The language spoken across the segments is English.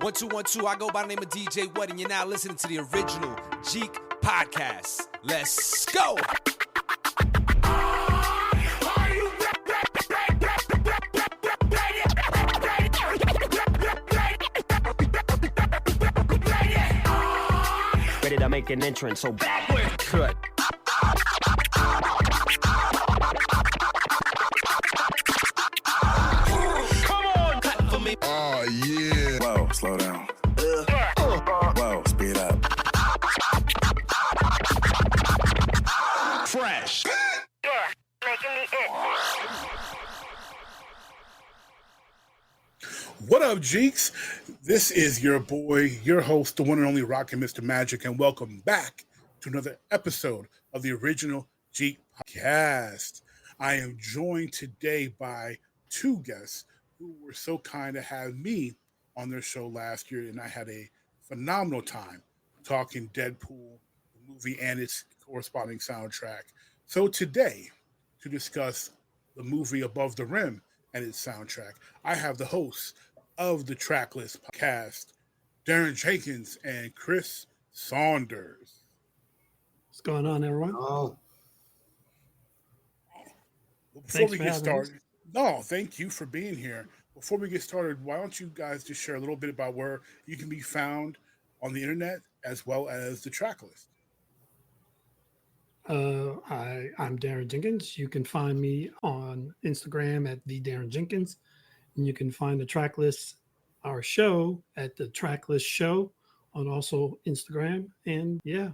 1212, I go by the name of DJ What, and you're now listening to the original Jeek podcast. Let's go! Ready to make an entrance, so backward cut. Come on, clap for me. Oh, yeah. Whoa, slow down. Whoa, speed up. Fresh. Making me itch. What up, Jeeks? This is your boy, your host, the one and only Rockin' Mr. Magic, and welcome back to another episode of the original Jeek Podcast. I am joined today by two guests who were so kind to have me on their show last year, and I had a phenomenal time talking Deadpool, the movie, and its corresponding soundtrack. So today, to discuss the movie Above the Rim and its soundtrack, I have the hosts of the Tracklist Podcast, Darren Jenkins and Chris Saunders. What's going on, everyone? Before Thanks we for get having started, no, thank you for being here. Before we get started, why don't you guys just share a little bit about where you can be found on the internet as well as the Tracklist? I'm Darren Jenkins. You can find me on Instagram at the Darren Jenkins, and you can find the Tracklist, our show, at the Tracklist Show on also Instagram. And yeah,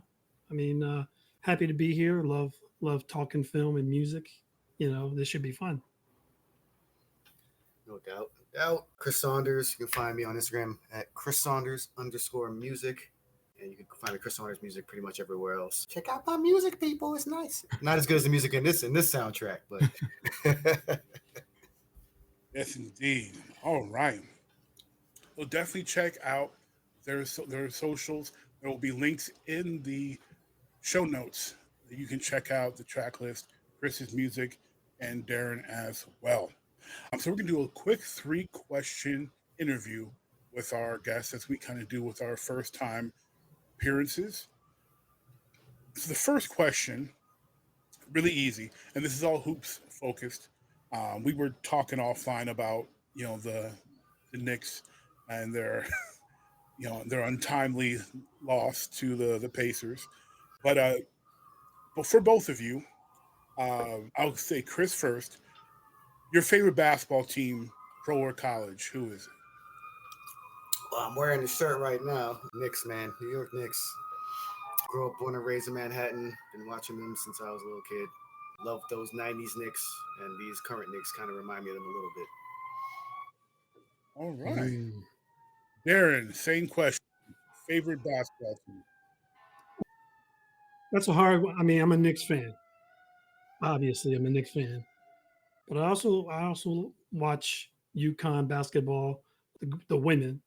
I mean, happy to be here. Love talking film and music. You know, this should be fun. No doubt. Chris Saunders. You can find me on Instagram at Chris Saunders_music. And you can find the Chris Saunders music pretty much everywhere else. Check out my music, people. It's nice. Not as good as the music in this soundtrack, but Yes, indeed. All right. Well, definitely check out their socials. There will be links in the show notes that you can check out the track list, Chris's music, and Darren as well. So we're going to do a quick 3-question interview with our guests, as we kind of do with our first-time appearances. So the first question, really easy, and this is all hoops focused. We were talking offline about, the Knicks and their, their untimely loss to the Pacers. But for both of you, I'll say Chris first. Your favorite basketball team, pro or college, who is it? well, I'm wearing the shirt right now. Knicks, man. New York Knicks. Grew up, born and raised in Manhattan. Been watching them since I was a little kid. Love those 90s Knicks, and these current Knicks kind of remind me of them a little bit. All right. Darren, same question. Favorite basketball team? That's a hard one. I mean, I'm a Knicks fan. Obviously, I'm a Knicks fan. But I also watch UConn basketball, the women.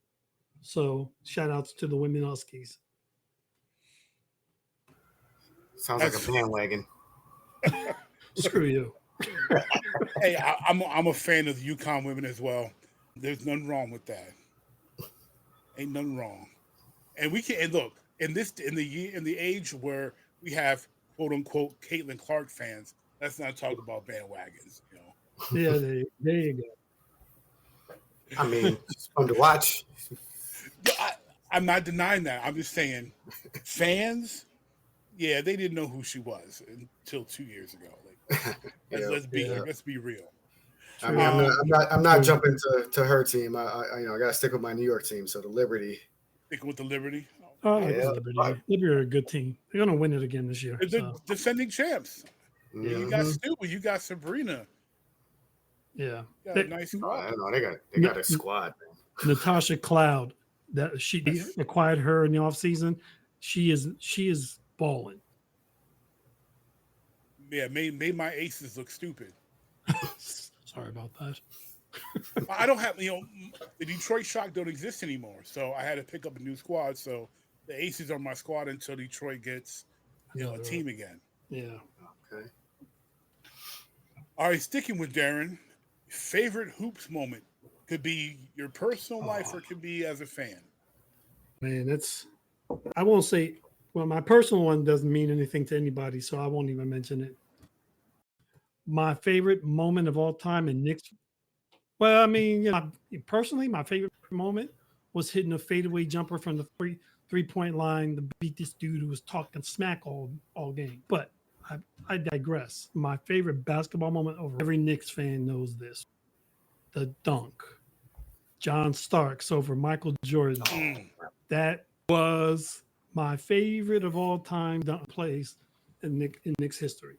So shout outs to the women Huskies. Sounds like a bandwagon. Screw you. Hey, I'm a fan of the UConn women as well. There's nothing wrong with that. Ain't nothing wrong. And we can, and look, in the age where we have quote unquote Caitlin Clark fans, let's not talk about bandwagons, Yeah, there you go. I mean, it's fun to watch. I'm not denying that. I'm just saying, fans, yeah, they didn't know who she was until 2 years ago. Like, let's be real. I mean, I'm not jumping to her team. I gotta stick with my New York team. So the Liberty. Sticking with the Liberty. Oh, Liberty. Liberty are a good team. They're gonna win it again this year. They're defending champs. Mm-hmm. You got Stupid. You got Sabrina. Yeah, You got a nice I squad. don't know. They got a squad, man. Natasha Cloud, that she acquired her in the offseason. She is balling. Yeah, made my aces look stupid. Sorry about that. I don't have, the Detroit Shock don't exist anymore, so I had to pick up a new squad. So the aces are my squad until Detroit gets, a team again. Yeah. Okay. All right, sticking with Darren, favorite hoops moment Could be your personal life or it could be as a fan. Man, I won't say, well, my personal one doesn't mean anything to anybody, so I won't even mention it. My favorite moment of all time in Knicks. Well, I mean, personally, my favorite moment was hitting a fadeaway jumper from the three-point line to beat this dude who was talking smack all game. But I digress. My favorite basketball moment over every Knicks fan knows this. The dunk. John Starks over Michael Jordan. That was my favorite of all time dunk plays in Knicks history.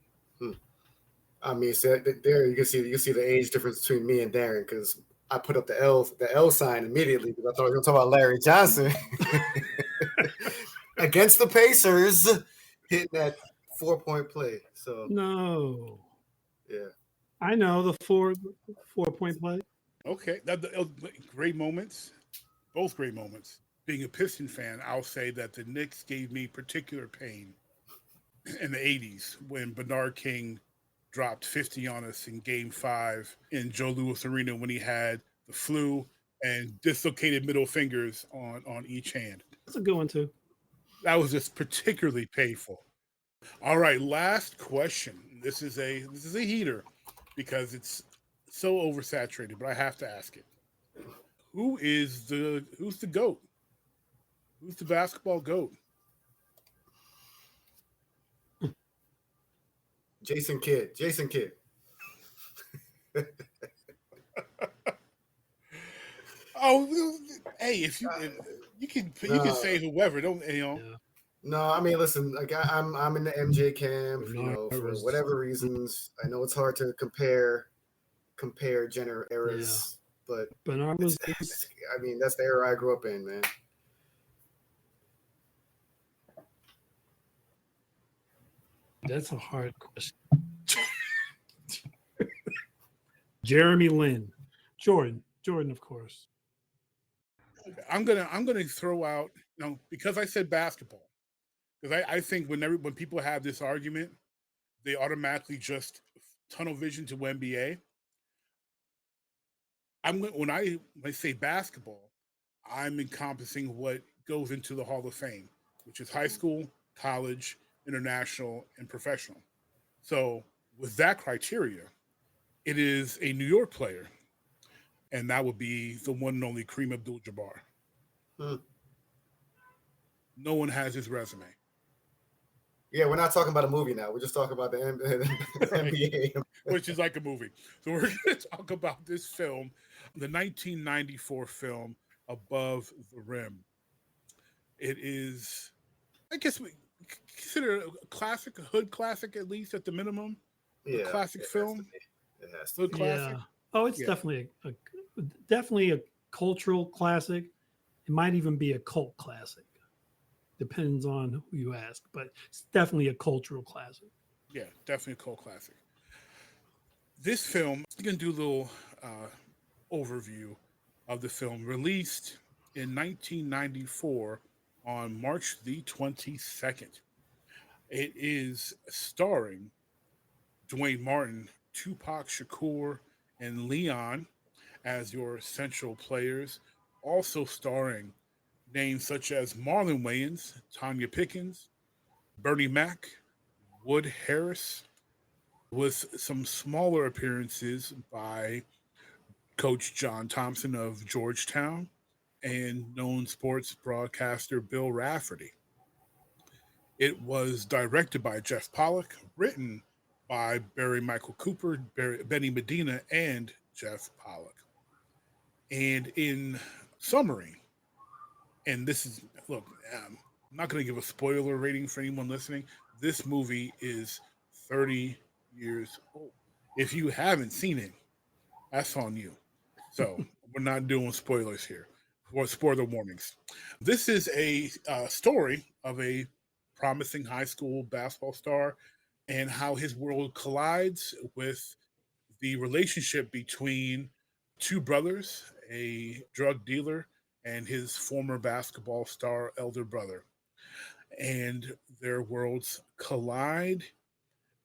I mean, so there you can see the age difference between me and Darren because I put up the L sign immediately because I thought we were going to talk about Larry Johnson against the Pacers hitting that 4-point play. So no, yeah, I know the 4-point play. Okay, that great moments, both great moments. Being a Piston fan, I'll say that the Knicks gave me particular pain in the 80s when Bernard King dropped 50 on us in Game 5 in Joe Louis Arena when he had the flu and dislocated middle fingers on each hand. That's a good one too. That was just particularly painful. All right, last question. This is a heater because it's so oversaturated, but I have to ask it. Who's the GOAT? Who's the basketball GOAT? Jason Kidd. Oh, hey, if you can say whoever, don't you know? Yeah. No, I mean, listen, like I'm in the MJ camp, Bernard for was- whatever reasons. I know it's hard to compare eras, but Bernard was. I mean, that's the era I grew up in, man. That's a hard question. Jeremy Lin, Jordan, of course. I'm gonna throw out, because I said basketball, because I think when people have this argument, they automatically just tunnel vision to NBA. When I say basketball, I'm encompassing what goes into the Hall of Fame, which is high school, college, international, and professional. So with that criteria, it is a New York player, and that would be the one and only Kareem Abdul-Jabbar. No one has his resume. Yeah, we're not talking about a movie now. We're just talking about the NBA. Which is like a movie. So we're going to talk about this film, the 1994 film, Above the Rim. It is, I guess we consider a classic, a hood classic at least at the minimum. Yeah, a classic film. It has to Hood classic. Yeah. Oh, it's definitely a cultural classic. It might even be a cult classic. Depends on who you ask, but it's definitely a cultural classic. Yeah, definitely a cult classic. This film, I'm going to do a little overview of the film. Released in 1994 on March the 22nd. It is starring Dwayne Martin, Tupac Shakur, and Leon as your central players. Also starring names such as Marlon Wayans, Tanya Pickens, Bernie Mac, Wood Harris, with some smaller appearances by Coach John Thompson of Georgetown and known sports broadcaster Bill Rafferty. It was directed by Jeff Pollack, written by Barry Michael Cooper, Benny Medina, and Jeff Pollack. And in summary, and this is, look, I'm not going to give a spoiler rating for anyone listening. This movie is 30 years old. If you haven't seen it, that's on you. So we're not doing spoilers here or spoiler warnings. This is a story of a promising high school basketball star and how his world collides with the relationship between two brothers, a drug dealer and his former basketball star elder brother. And their worlds collide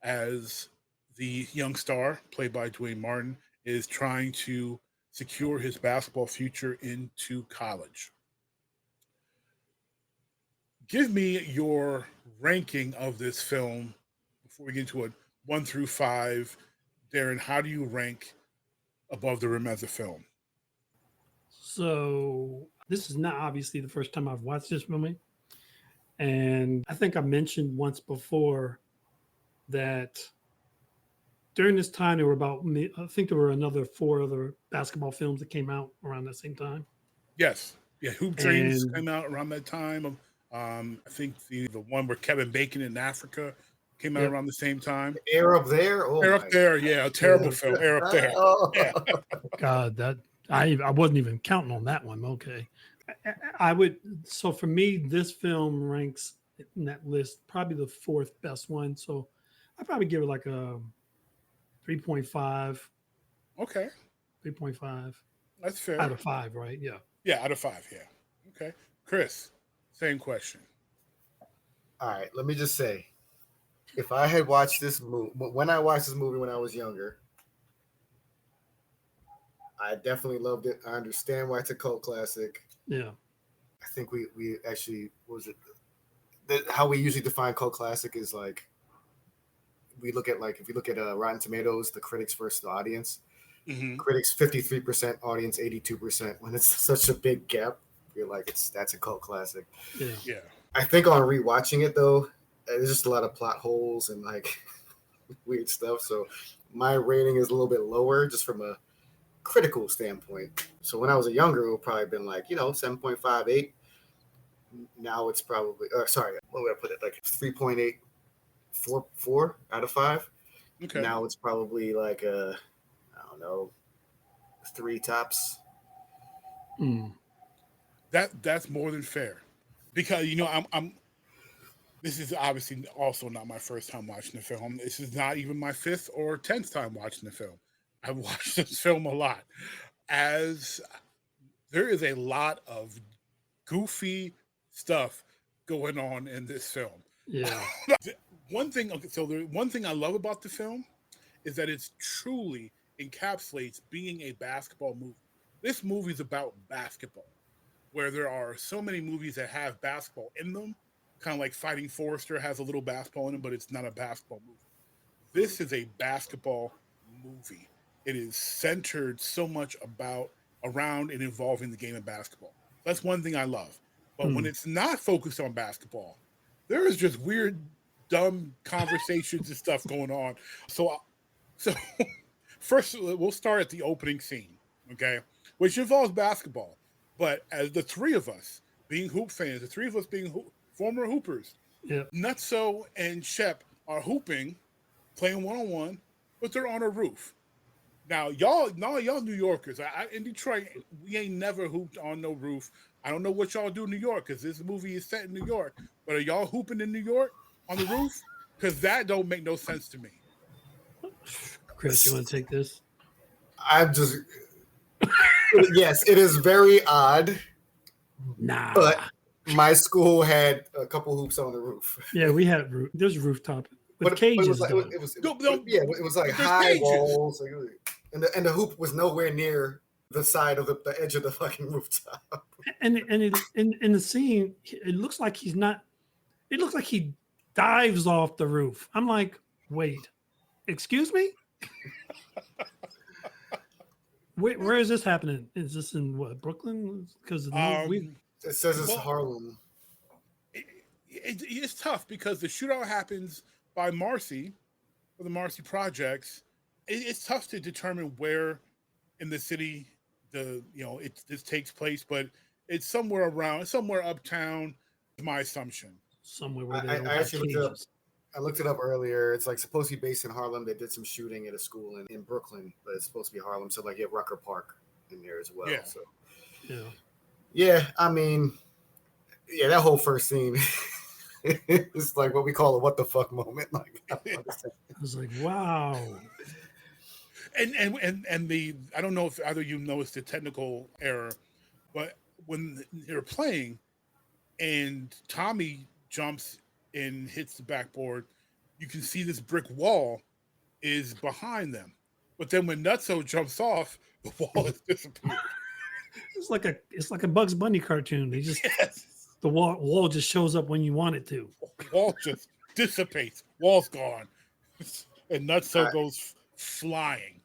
as the young star, played by Dwayne Martin, is trying to secure his basketball future into college. Give me your ranking of this film before we get into it 1 through 5. Darren, how do you rank Above the Rim as a film? So this is not obviously the first time I've watched this movie. And I think I mentioned once before that during this time, there were I think there were another 4 other basketball films that came out around that same time. Yes. Yeah, Hoop Dreams And came out around that time. I think the one where Kevin Bacon in Africa came out Yep. around the same time. Air Up There. Oh, Air my Up There, yeah, a terrible film. Air Up There. Oh. Yeah. God, that I wasn't even counting on that one. Okay. I would, so for me, this film ranks in that list probably the 4th best one. So I'd probably give it like a 3.5. Okay, 3.5 that's fair. out of 5, right? Yeah. Yeah, out of 5, yeah. Okay. Chris, same question. All right, let me just say, if I had watched this movie, when I watched this movie when I was younger, I definitely loved it. I understand why it's a cult classic. Yeah. I think we actually, how we usually define cult classic is like, we look at if you look at Rotten Tomatoes, the critics versus the audience. Mm-hmm. Critics 53%, audience 82%. When it's such a big gap, you're like, that's a cult classic. Yeah. Yeah. I think on rewatching it though, there's just a lot of plot holes and like weird stuff. So my rating is a little bit lower just from a critical standpoint. So when I was younger, it would probably been like, 7.5, 8. Now it's probably, sorry, what would I put it? Like 3.8, 4 out of 5. Okay. Now it's probably like I don't know, 3 tops. Mm. That's more than fair, because I'm. This is obviously also not my first time watching the film. This is not even my 5th or 10th time watching the film. I've watched this film a lot, as there is a lot of goofy stuff going on in this film. Yeah. One thing I love about the film is that it's truly encapsulates being a basketball movie. This movie is about basketball, where there are so many movies that have basketball in them, kind of like Fighting Forrester has a little basketball in them, but it's not a basketball movie. This is a basketball movie. It is centered so much around and involving the game of basketball. That's one thing I love. But when it's not focused on basketball, there is just weird, dumb conversations and stuff going on. So first, we'll start at the opening scene, okay, which involves basketball. But as the 3 of us being hoop fans, the 3 of us being former hoopers, Yep. Nutso and Shep are hooping, playing one-on-one, but they're on a roof. Now, y'all New Yorkers. In Detroit, we ain't never hooped on no roof. I don't know what y'all do in New York, because this movie is set in New York. But are y'all hooping in New York on the roof? Because that don't make no sense to me. Chris, you want to take this? Yes, it is very odd. Nah. But my school had a couple hoops on the roof. Yeah, we had there's rooftop with But cages. it was like, though. it was But like there's high cages. walls, and the hoop was nowhere near the side of the edge of the fucking rooftop. And in the scene, it looks like he's not. It looks like he dives off the roof. I'm like, wait, excuse me? Where is this happening? Is this in what, Brooklyn? Because It says it's Well, Harlem. It's tough because the shootout happens by Marcy, or the Marcy Projects. It's tough to determine where in the city this takes place, but it's somewhere uptown. Is my assumption. somewhere where they I don't have actually looked it up. cages. I looked it up earlier. It's like supposed to be based in Harlem. They did some shooting at a school in Brooklyn, but it's supposed to be Harlem. So like you have Rucker Park in there as well. Yeah. So Yeah. I mean, that whole first scene is like what we call a what the fuck moment. Like I was like, wow. And the I don't know if either of you noticed the technical error, but when they're playing and Tommy jumps and hits the backboard, you can see this brick wall is behind them. But then when Nutso jumps off, The wall has disappeared. It's like a Bugs Bunny cartoon. They just Yes. the wall just shows up when you want it to. Wall just dissipates. Wall's gone. And Nutso goes flying.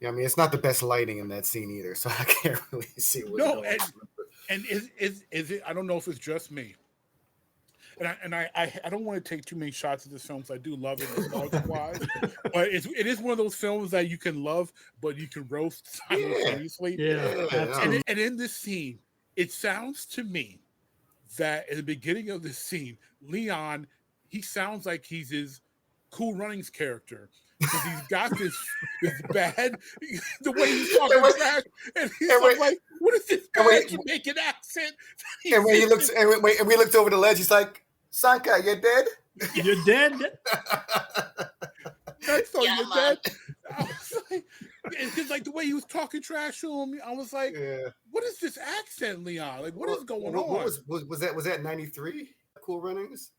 Yeah, I mean, it's not the best lighting in that scene either, so I can't really see what's going on. And is it? I don't know if it's just me. And I don't want to take too many shots at this film because I do love it nostalgia-wise. But it is one of those films that you can love, but you can roast simultaneously. Yeah. And in this scene, it sounds to me that at the beginning of this scene, Leon, he sounds like he's his Cool Runnings character. Because he's got this bad, the way he's talking trash, and he's like, "What is this guy Jamaican accent?" And when he looks, and we looked over the ledge, he's like, "Sanka, you're dead. You're dead." That's so you're dead. I was like, it's just like the way he was talking trash to him. I was like, "What is this accent, Leon? Like, what is going on?" Was that 93? Cool Runnings.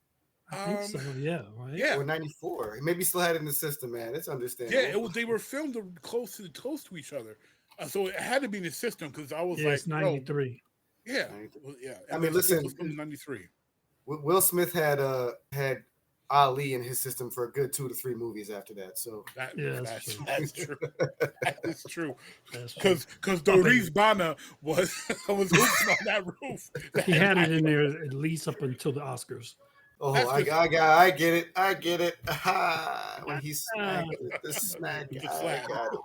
I think so, yeah, right? Yeah, or 94. Maybe he still had it in the system, man. It's understandable. Yeah, they were filmed close to each other, so it had to be in the system because I was it's 93. Yeah, yeah. I mean, listen, 93. Will Smith had Ali in his system for a good 2 to 3 movies after that. So that's true. That is true. Because Doris Bana was hooping on that roof. He had it in there at least up until the Oscars. Oh, I get it. When he smacked the smack, I got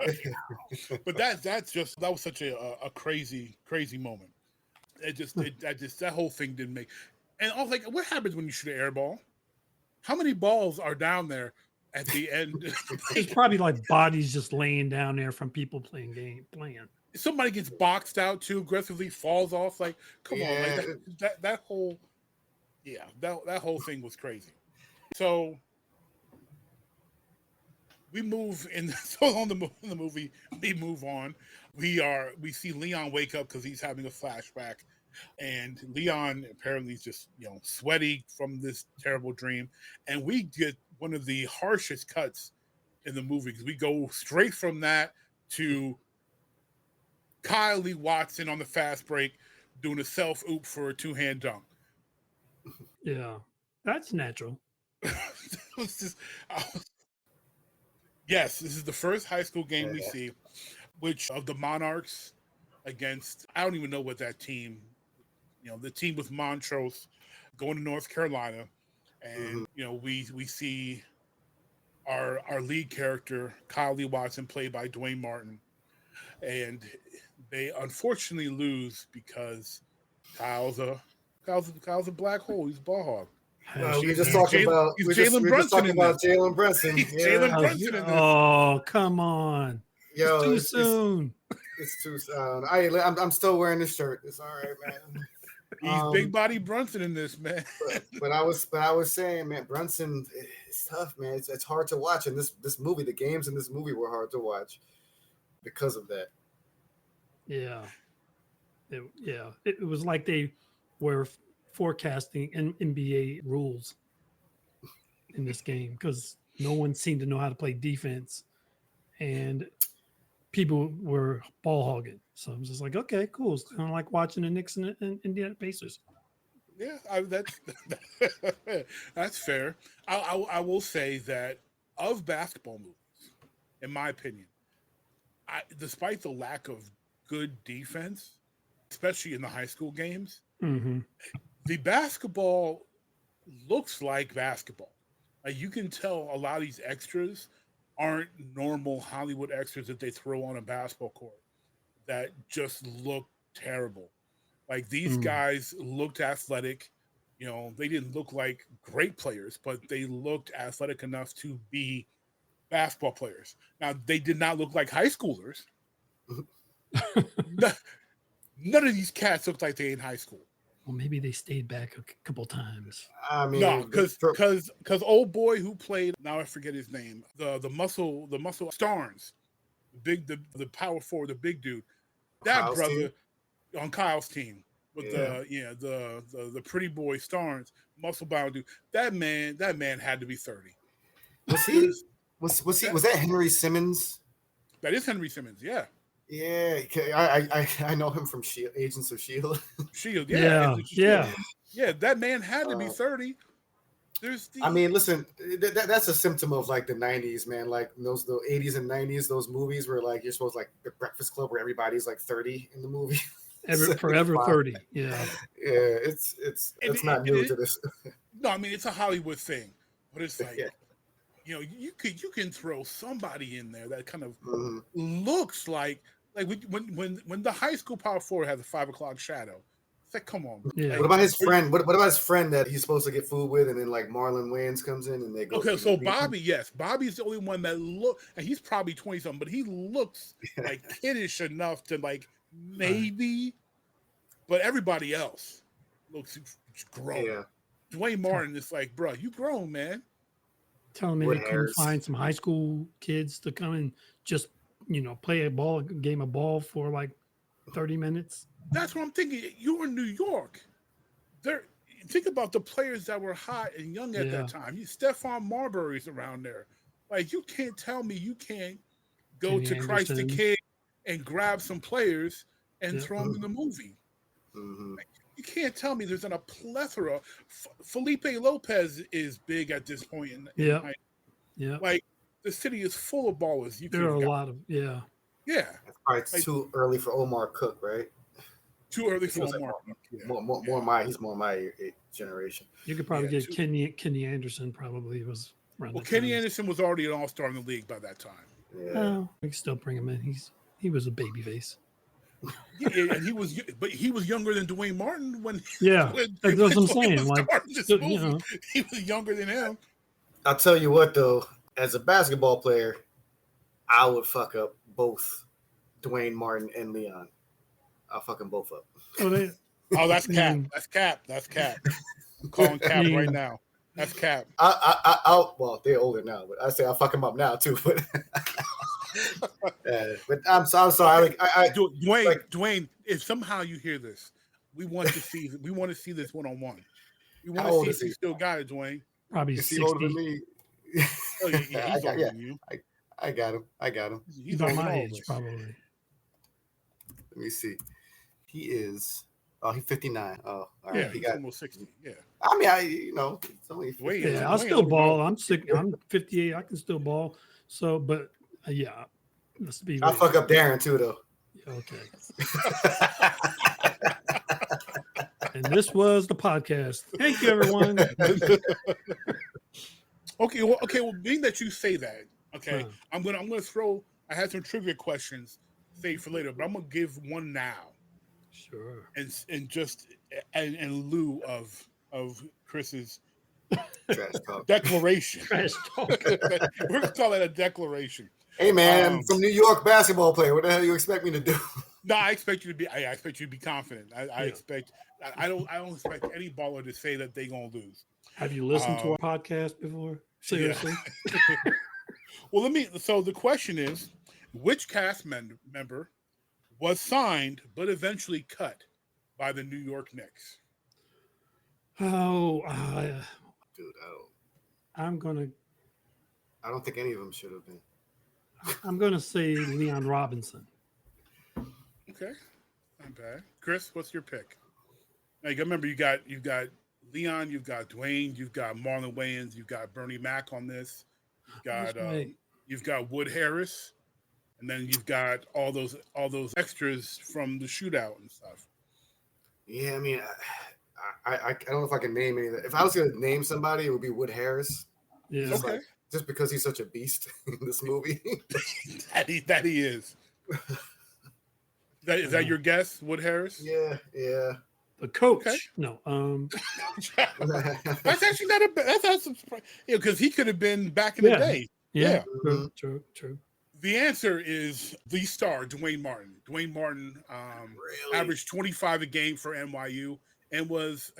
it. But that was such a crazy moment. That whole thing didn't make. And I was like, what happens when you shoot an air ball? How many balls are down there at the end? It's probably like bodies just laying down there from people playing. Somebody gets boxed out too aggressively, falls off. Like, come on, like that whole. Yeah, that whole thing was crazy. So we move in. So on the movie, we move on. We see Leon wake up because he's having a flashback, and Leon apparently is just sweaty from this terrible dream. And we get one of the harshest cuts in the movie because we go straight from that to Kylie Watson on the fast break doing a self oop for a 2-hand dunk. Yeah, that's natural. Yes, this is the first high school game we see, which of the Monarchs against, I don't even know what that team, the team with Montrose going to North Carolina. And, we see our lead character, Kylie Watson, played by Dwayne Martin. And they unfortunately lose because Kyle's a black hole. He's a ball hog. We were just talking about Jalen Brunson. Jalen Brunson in this. Oh, come on. Yo, it's too soon. It's too soon. I'm still wearing this shirt. It's all right, man. He's big body Brunson in this, man. but I was saying, man, Brunson, it's tough, man. It's hard to watch. And this movie, the games in this movie were hard to watch because of that. Yeah. It was like they were forecasting NBA rules in this game because no one seemed to know how to play defense and people were ball hogging. So I'm just like, okay, cool. It's kind of like watching the Knicks and Indiana Pacers. Yeah, that's fair. I will say that of basketball movies, in my opinion, despite the lack of good defense, especially in the high school games, the basketball looks like basketball. Like you can tell a lot of these extras aren't normal Hollywood extras that they throw on a basketball court that just look terrible. Like these guys looked athletic. They didn't look like great players, but they looked athletic enough to be basketball players. Now, they did not look like high schoolers. None of these cats looked like they in high school. Well, maybe they stayed back a couple times. I mean, no, because old boy who played, now I forget his name, the muscle Starnes, the power forward, the big dude, that Kyle's brother team? On Kyle's team with the pretty boy Starnes, muscle bound dude. That man had to be 30. Was he? Was that Henry Simmons? That is Henry Simmons, yeah. Yeah, I know him from Shield, Agents of Shield. Shield, yeah. That man had to be 30. I mean, listen, that's a symptom of like the 90s, man. Like the 80s and 90s, those movies where like you're supposed to, like the Breakfast Club where everybody's like 30 in the movie. Forever 30. Yeah. It's not new to this. No, I mean it's a Hollywood thing, but it's like you can throw somebody in there that kind of looks like when the high school Power Forward has a 5 o'clock shadow. It's like, come on. Yeah. What about his friend? What about his friend that he's supposed to get food with, and then like Marlon Wayans comes in and they go. Okay, so Bobby, yes, Bobby's the only one that and he's probably 20 something, but he looks like kiddish enough to like maybe, but everybody else looks grown. Yeah. Dwayne Martin is like, bro, you grown, man. Telling me they couldn't find some high school kids to come and just play a game of ball for like 30 minutes. That's what I'm thinking. You're in New York. Think about the players that were hot and young at that time. Stephon Marbury's around there. Like, you can't tell me you can't go Kenny to Anderson. Christ the King and grab some players and throw them in the movie. Like, you can't tell me there's a plethora. Felipe Lopez is big at this point. Like, the city is full of ballers. There are a lot of, Yeah. That's probably too early for Omar Cook, right? Too early for Omar. He's more my generation. You could probably get Kenny Anderson. Probably was around. Well, Kenny Anderson was already an all-star in the league by that time. Yeah, we can still bring him in. He was a baby face. Yeah, and he was younger than Dwayne Martin when. Yeah, that's what I'm saying. Like, he was younger than him. I'll tell you what, though, as a basketball player, I would fuck up both Dwayne Martin and Leon. I'll fuck them both up. That's cap. That's cap. I'm calling cap right now. That's cap. Well, they're older now, but I say I'll fuck them up now too. But but I'm sorry. Dwayne, if somehow you hear this, we want to see this one-on-one. We want to see if you still got it, Dwayne. Probably 60. Older than me. Oh, he's older than you. I got him. He's on my age, probably. Let me see. He is. Oh, he's 59. Oh, all right. Yeah, he's almost 60. Yeah. I mean, it's only. I'll still ball. I'm 58. I can still ball. So, but let's be. I'll fuck up Darren too, though. Okay. And this was the podcast. Thank you, everyone. Okay. Well, being that you say that, I'm gonna throw. I had some trivia questions saved for later, but I'm gonna give one now. Sure. And just in lieu of Chris's Trash talk. declaration. Trash talk. We're gonna call that a declaration. Hey man, I'm from New York basketball player. What the hell do you expect me to do? No, I expect you to be confident. I don't expect any baller to say that they're gonna lose. Have you listened to our podcast before? Seriously? Yeah. Well, so the question is, which cast member was signed but eventually cut by the New York Knicks? Oh, Dude, I don't think any of them should have been. I'm gonna say Leon Robinson. Okay, not bad. Chris, what's your pick? Now you got remember you got Leon, you've got Dwayne, you've got Marlon Wayans, you've got Bernie Mac on this. You've got Wood Harris, and then you've got all those extras from the shootout and stuff. Yeah, I mean, I don't know if I can name any of that. If I was going to name somebody, it would be Wood Harris. Yeah. Okay. Just because he's such a beast in this movie. that he is. Is that your guess, Wood Harris? Yeah. The coach. Okay. No. That's actually not a bad. That's surprise. Because he could have been back in the day. Yeah. Mm-hmm. True. The answer is the star, Dwayne Martin. Dwayne Martin averaged 25 a game for NYU and was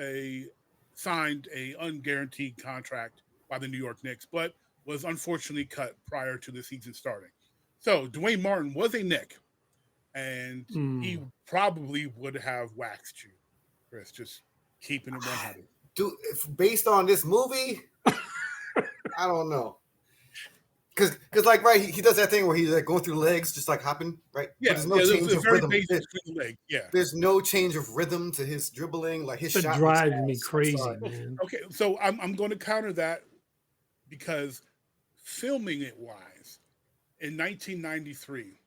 signed a unguaranteed contract by the New York Knicks, but was unfortunately cut prior to the season starting. So Dwayne Martin was a Knick, and he probably would have waxed you, Chris, just keeping it 100. Dude, based on this movie, I don't know. Because like right, he does that thing where he's like going through legs, just like hopping, right? Yeah, but there's no change of rhythm. There's no change of rhythm to his dribbling. Like his shot drives me crazy, man. Okay, so I'm going to counter that because filming it wise, in 1993,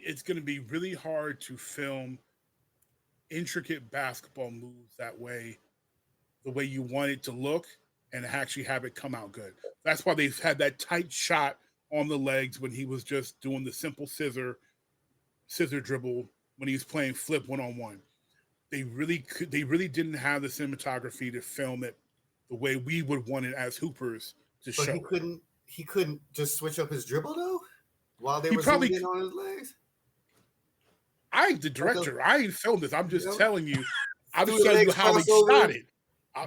it's going to be really hard to film intricate basketball moves that way, the way you want it to look, and actually have it come out good. That's why they've had that tight shot on the legs when he was just doing the simple scissor dribble when he was playing flip one-on-one. They really didn't have the cinematography to film it the way we would want it as hoopers to show. He couldn't just switch up his dribble though while they were zooming in on his legs. The director, I ain't filmed this. I'm just telling you. I'm just telling you how they shot it.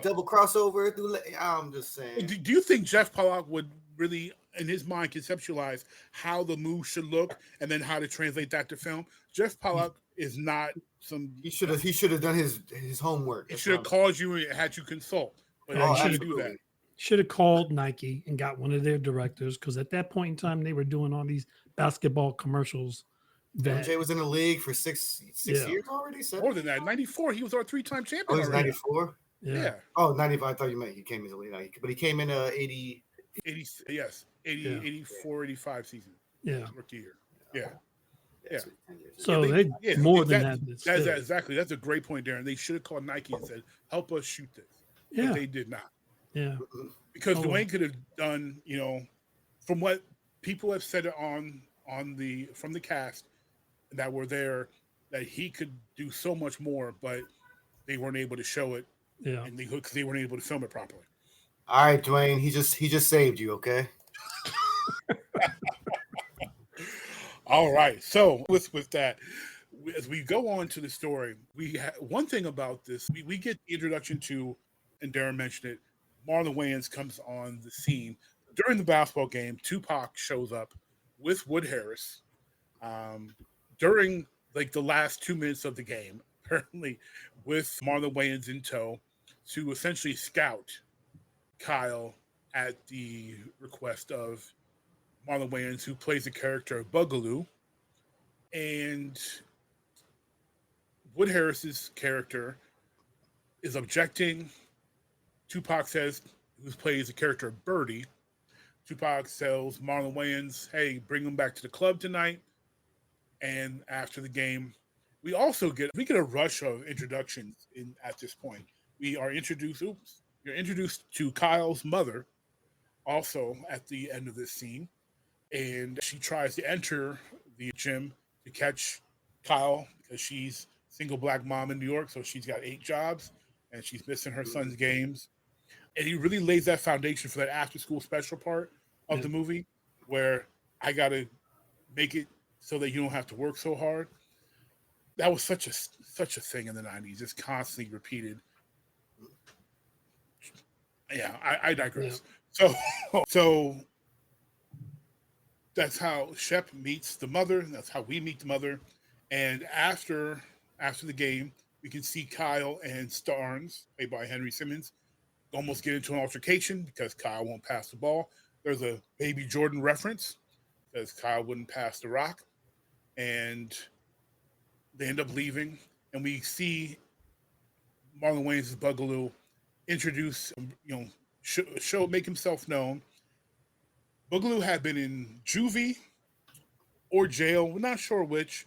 Double crossover through. I'm just saying. Do you think Jeff Pollock would really, in his mind, conceptualize how the move should look and then how to translate that to film? Jeff Pollock is not some. He should have done his homework. He should have called you and had you consult. But he should do that. Should have called Nike and got one of their directors, because at that point in time they were doing all these basketball commercials. MJ was in the league for six years already. 7? More than that. 94, he was our 3-time champion. Oh, he was 94? Yeah. Oh, 95. I thought you meant he came in the league. But he came in 80. 80, yes. 84, 85 season. Yeah. Rookie year. Yeah. So they more than that. That's exactly. That's a great point, Darren. They should have called Nike and said, help us shoot this. Yeah. But they did not. Yeah. Because Dwayne could have done, from what people have said from the cast that were there, that he could do so much more, but they weren't able to show it. Yeah. And because they weren't able to film it properly. All right, Dwayne, he just saved you, okay? All right. So with that, as we go on to the story, one thing about this, we get the introduction to, and Darren mentioned it, Marlon Wayans comes on the scene. During the basketball game, Tupac shows up with Wood Harris during the last 2 minutes of the game, apparently with Marlon Wayans in tow, to essentially scout Kyle at the request of Marlon Wayans, who plays the character of Boogaloo. And Wood Harris's character is objecting. Tupac says, who plays the character of Birdie, Tupac tells Marlon Wayans, hey, bring him back to the club tonight. And after the game, we get a rush of introductions at this point. You're introduced to Kyle's mother also at the end of this scene. And she tries to enter the gym to catch Kyle because she's a single black mom in New York. So she's got 8 jobs and she's missing her son's games. And he really lays that foundation for that after school special part of the movie where I got to make it so that you don't have to work so hard. That was such a thing in the 90s, just constantly repeated. Yeah, I digress. Yeah. So that's how Shep meets the mother. That's how we meet the mother. And after the game, we can see Kyle and Starnes, played by Henry Simmons, almost get into an altercation because Kyle won't pass the ball. There's a Baby Jordan reference because Kyle wouldn't pass the rock. And they end up leaving. And we see Marlon Wayans' Boogaloo introduce, make himself known. Boogaloo had been in juvie or jail. We're not sure which.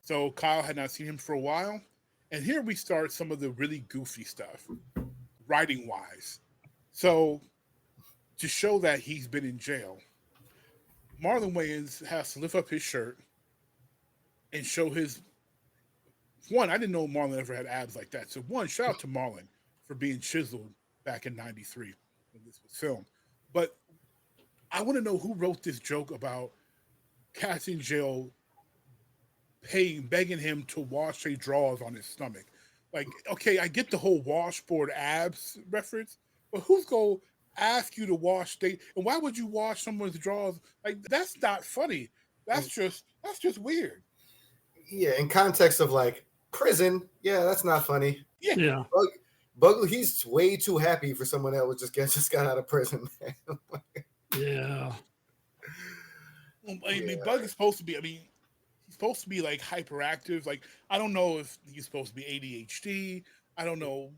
So Kyle had not seen him for a while. And here we start some of the really goofy stuff, writing-wise. So to show that he's been in jail, Marlon Wayans has to lift up his shirt and show his... One, I didn't know Marlon ever had abs like that. So one, shout out to Marlon for being chiseled back in 93 when this was filmed. But I want to know who wrote this joke about cats in jail begging him to wash their drawers on his stomach. Like, okay, I get the whole washboard abs reference, but who's going to ask you to wash and why would you wash someone's drawers? Like, that's not funny. That's just weird. Yeah, in context of like prison, yeah, that's not funny. Yeah. Boogaloo, he's way too happy for someone that was just got out of prison. Yeah. I mean, Bug is supposed to be. I mean, he's supposed to be like hyperactive. Like I don't know if he's supposed to be ADHD. I don't know.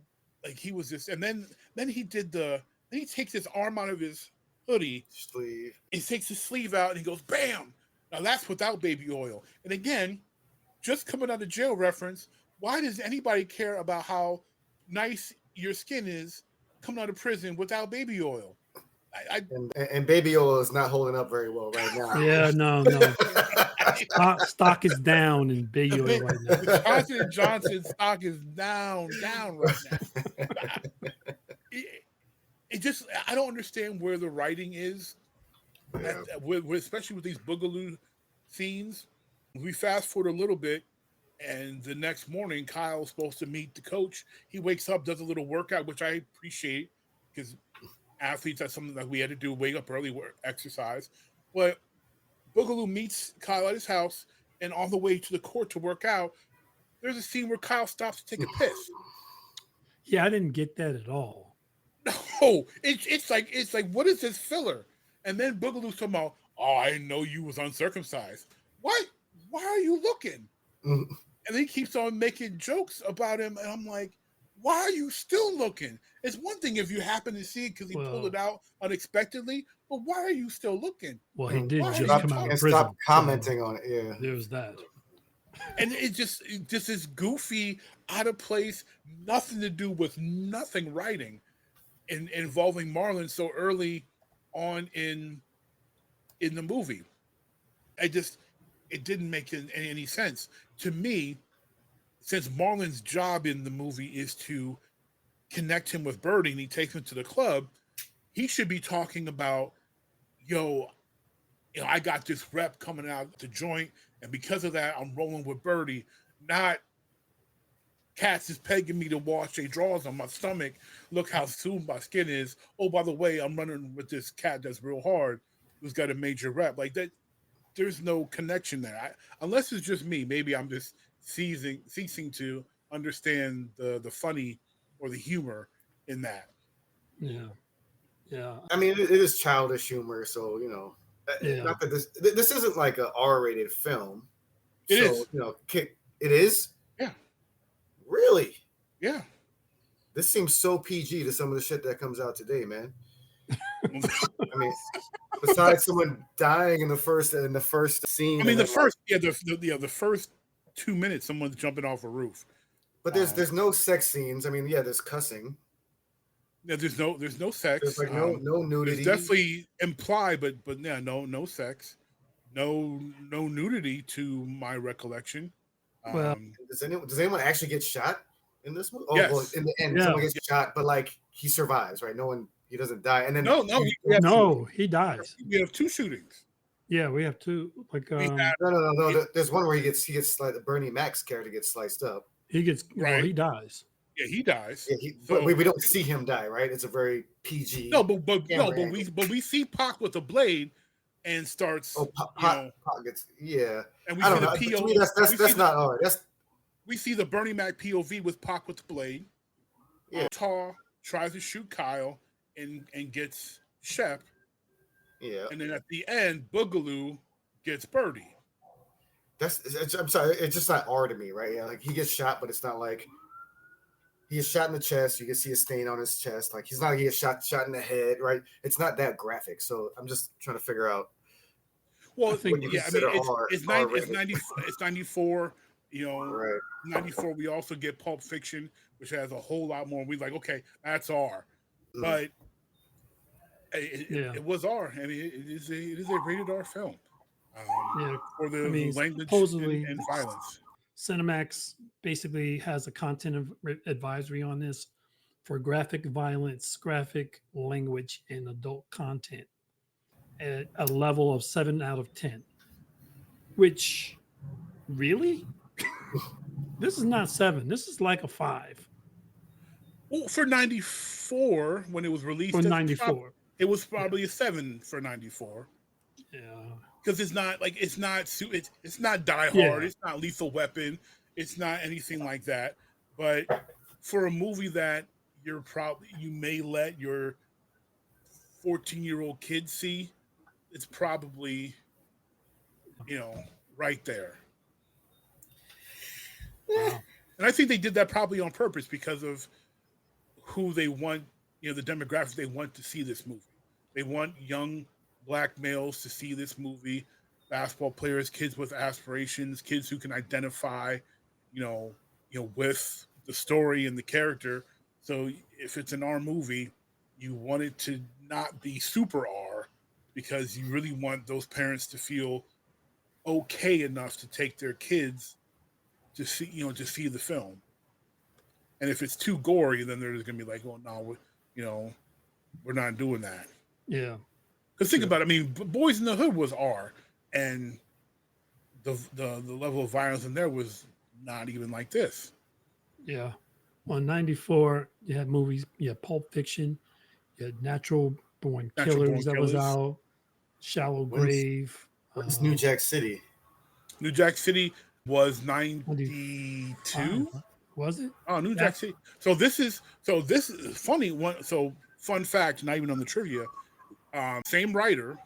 Like he was just, and then he did the. Then he takes his arm out of his hoodie. Sleeve. He takes his sleeve out and he goes, "Bam!" Now that's without baby oil. And again, just coming out of jail reference. Why does anybody care about how nice your skin is coming out of prison without baby oil? And baby oil is not holding up very well right now. Yeah, no. Stock is down in baby oil right now. Johnson & Johnson stock is down right now. It just, I don't understand where the writing is, especially with these boogaloo scenes. We fast forward a little bit, and the next morning, Kyle's supposed to meet the coach. He wakes up, does a little workout, which I appreciate because athletes, that's something that we had to do, wake up early, work, exercise. But Boogaloo meets Kyle at his house, and on the way to the court to work out, there's a scene where Kyle stops to take a piss. Yeah, I didn't get that at all. No, it's like what is this filler? And then Boogaloo's talking about, oh, I didn't know you was uncircumcised. What? Why are you looking? And then he keeps on making jokes about him, and I'm like, why are you still looking? It's one thing if you happen to see it because he pulled it out unexpectedly, but why are you still looking? Well, he did just come out of and prison. stop commenting on it. Yeah, there's that. And it just is goofy, out of place, nothing to do with nothing writing, involving Marlon so early on in the movie. It didn't make any sense to me. Since Marlon's job in the movie is to connect him with Birdie and he takes him to the club, he should be talking about, I got this rep coming out the joint, and because of that, I'm rolling with Birdie. Not Cats is pegging me to wash their drawers on my stomach. Look how smooth my skin is. Oh, by the way, I'm running with this cat that's real hard, who's got a major rep. Like that, there's no connection there. Unless it's just me. Maybe I'm just ceasing to understand the funny or the humor in that. Yeah. I mean, it is childish humor, so not that this isn't like an R-rated film. It is. It is. Yeah. Really? Yeah. This seems so PG to some of the shit that comes out today, man. I mean, besides someone dying in the first scene. I mean, the first 2 minutes, someone's jumping off a roof. But there's no sex scenes. I mean, there's cussing. Yeah, there's no sex. There's like no nudity. There's definitely implied, but yeah, no sex, no nudity to my recollection. Well, does anyone actually get shot in this movie? Oh, yes. well, in the end, someone gets shot, but like he survives, right? He doesn't die. And then he dies. We have two shootings. Yeah, we have two. Like no. There's one where he gets like the Bernie Mac's character gets sliced up. He gets right. He dies. Yeah, he dies. Yeah, but we don't see him die, right? It's a very PG. No, but we see Pac with a blade and starts. Oh, Pac gets And we I see don't know. the POV. To me, that's not all right. We see the Bernie Mac POV with Pac with the blade. Yeah. Tar tries to shoot Kyle and gets Shep. Yeah. And then at the end, Boogaloo gets Birdie. I'm sorry, it's just not R to me, right? Yeah, like he gets shot, but it's not like he gets shot in the chest. You can see a stain on his chest. Like he's not like he gets shot in the head, right? It's not that graphic. So I'm just trying to figure out. Well, I think it's 94. Right. 94. We also get Pulp Fiction, which has a whole lot more. We're like, okay, that's R, but it was R. I mean, it is a rated R film. For the language and violence. Cinemax basically has a content advisory on this for graphic violence, graphic language, and adult content at a level of 7 out of 10. Which, really? This is not 7. This is like a 5. Well, for 94, when it was released, for 94, it was probably a 7 for 94. Yeah. Because it's not Die Hard, it's not Lethal Weapon, it's not anything like that. But for a movie that you may let your 14-year-old kids see, it's probably, right there. Wow. And I think they did that probably on purpose because of who they want, the demographics they want to see this movie. They want young black males to see this movie, basketball players, kids with aspirations, kids who can identify, with the story and the character. So if it's an R movie, you want it to not be super R because you really want those parents to feel okay enough to take their kids to see the film. And if it's too gory, then they're just gonna be like, "Oh no, we're not doing that." Yeah. Because think about it. I mean, Boys in the Hood was R, and the level of violence in there was not even like this. Yeah. On 94, you had movies. You had Pulp Fiction. You had Natural Born Killers that was out. Shallow Grave. What's New Jack City? New Jack City was 92. Was it? Oh, New Jack City. So this is funny one. So fun fact, not even on the trivia. Same writer.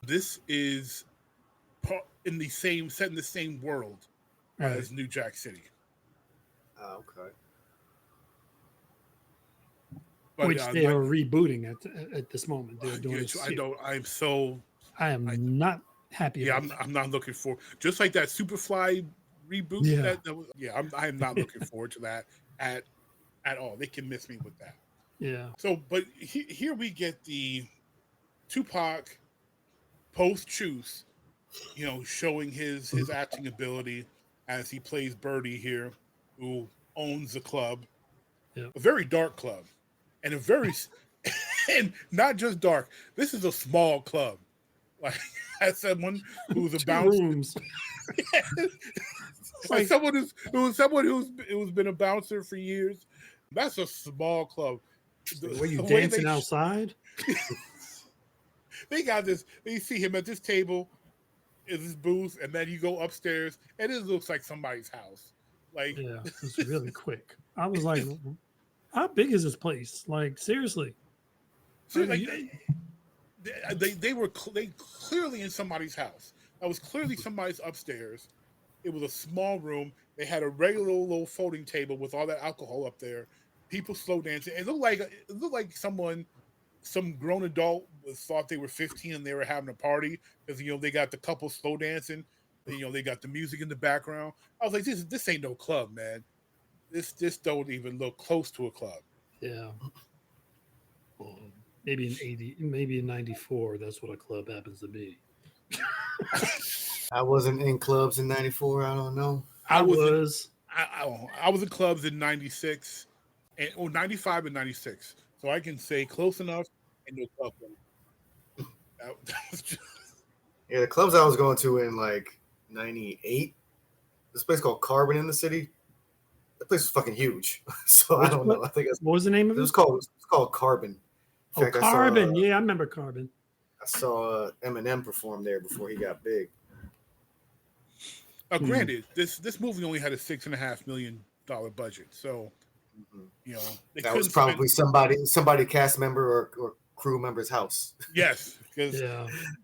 This is set in the same world as New Jack City. Oh, okay. But, which they are rebooting at this moment. They're doing this. I am not happy. Yeah, I'm not looking for just like that Superfly reboot. Yeah. I am not looking forward to that at all. They can miss me with that. Yeah. So, but here we get the Tupac post-Choose, showing his acting ability as he plays Birdie here, who owns the club, a very dark club. And and not just dark. This is a small club. Like as someone who's a bouncer, like someone who's been a bouncer for years. That's a small club. Were you dancing outside? They got this. You see him at this table, in this booth, and then you go upstairs, and it looks like somebody's house. Like, yeah, it's really quick. I was like, how big is this place? Like, seriously. So, like, they were clearly in somebody's house. That was clearly somebody's upstairs. It was a small room. They had a regular little folding table with all that alcohol up there. People slow dancing. It looked like some grown adult thought they were 15 and they were having a party because they got the couple slow dancing. They got the music in the background. I was like, this ain't no club, man. This don't even look close to a club. Yeah. Well, maybe in 80, maybe in 94, that's what a club happens to be. I wasn't in clubs in 94. I don't know. I was in clubs in 96 and 95 and 96. So I can say close enough and no club. That was just... Yeah, the clubs I was going to in like 98. This place called Carbon in the city. That place was fucking huge. So I don't know. I think what was the name of it? It was called Carbon. In fact, Carbon. I remember Carbon. I saw Eminem perform there before he got big. Granted, this movie only had a $6.5 million budget, so that was probably somebody cast member or crew member's house. Yes, because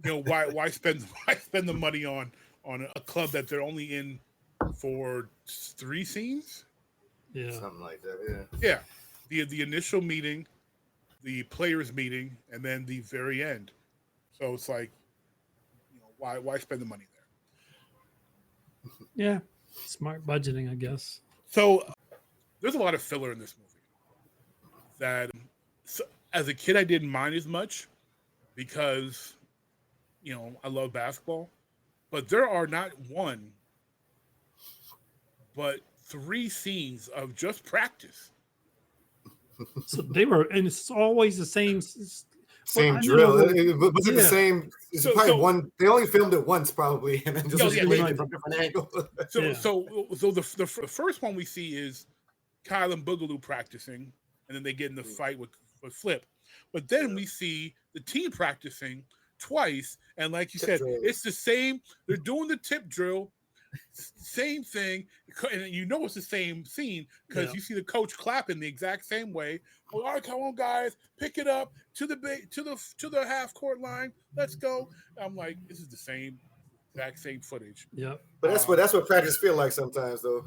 why spend the money on a club that they're only in for 3 scenes? Yeah, something like that. Yeah. The initial meeting, the players meeting, and then the very end. So it's like, why spend the money there? Yeah, smart budgeting, I guess. So there's a lot of filler in this movie that, as a kid, I didn't mind as much because, I love basketball. But there are not one, but 3 scenes of just practice. So they were, and it's always the same drill. Was it the same? It's probably one. They only filmed it once, probably, and then just from different angles. So the first one we see is Kyle and Boogaloo practicing, and then they get in the fight with Flip. But then we see the team practicing twice, and like you said, it's the same. They're doing the tip drill, Same thing, and you know it's the same scene because you see the coach clapping the exact same way. Oh, all right, come on, guys, pick it up to the half court line. Let's go. I'm like, this is the exact same footage. Yep. But that's what practice feel like sometimes, though.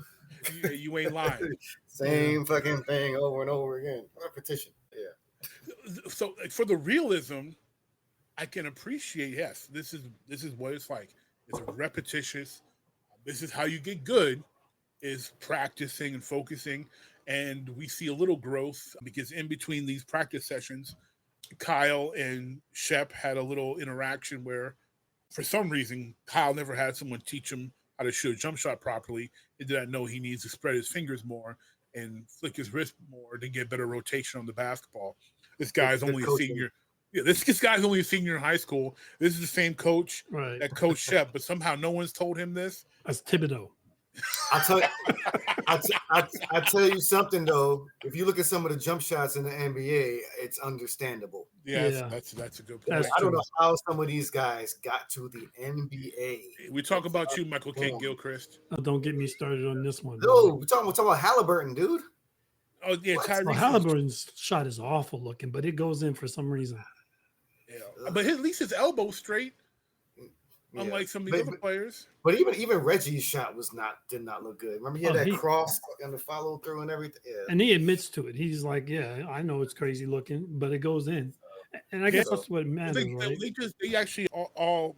You ain't lying. Same fucking thing over and over again. Repetition. Yeah. So for the realism, I can appreciate. Yes, this is what it's like. It's repetitious. This is how you get good, is practicing and focusing. And we see a little growth because in between these practice sessions, Kyle and Shep had a little interaction where, for some reason, Kyle never had someone teach him how to shoot a jump shot properly. He did not know he needs to spread his fingers more and flick his wrist more to get better rotation on the basketball. This guy's only a senior. Yeah, this guy's only a senior in high school. This is the same coach that coached Shep, but somehow no one's told him this. That's Thibodeau. I tell you something though. If you look at some of the jump shots in the NBA, it's understandable. Yeah. That's a good point. I don't know how some of these guys got to the NBA. We talk about you, Michael K. Gilchrist. Oh, don't get me started on this one. No, we're talking about Halliburton, dude. Oh yeah, Tyrese. Halliburton's shot is awful looking, but it goes in for some reason. Yeah, but at least his elbow's straight. Unlike some of the other players. But even Reggie's shot did not look good. Remember he had that cross and the follow through and everything. Yeah. And he admits to it. He's like, "Yeah, I know it's crazy looking, but it goes in." And I guess that's what matters, right? They actually all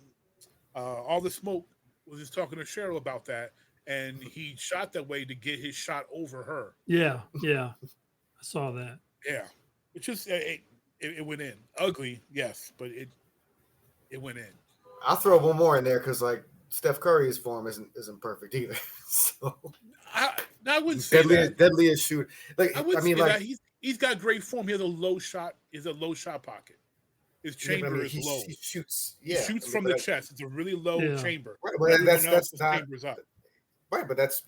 the smoke was just talking to Cheryl about that, and he shot that way to get his shot over her. Yeah, I saw that. Yeah, it's just it went in ugly, yes, but it went in. I'll throw one more in there because like Steph Curry's form isn't perfect either. So I wouldn't say that. Deadliest shoot. Like I wouldn't say that. He's got great form. He has a low shot. Is a low shot pocket. His chamber is low. He shoots. Yeah, he shoots from the chest. It's a really low chamber. Right, but that's not. Chamber's up. Right, but that's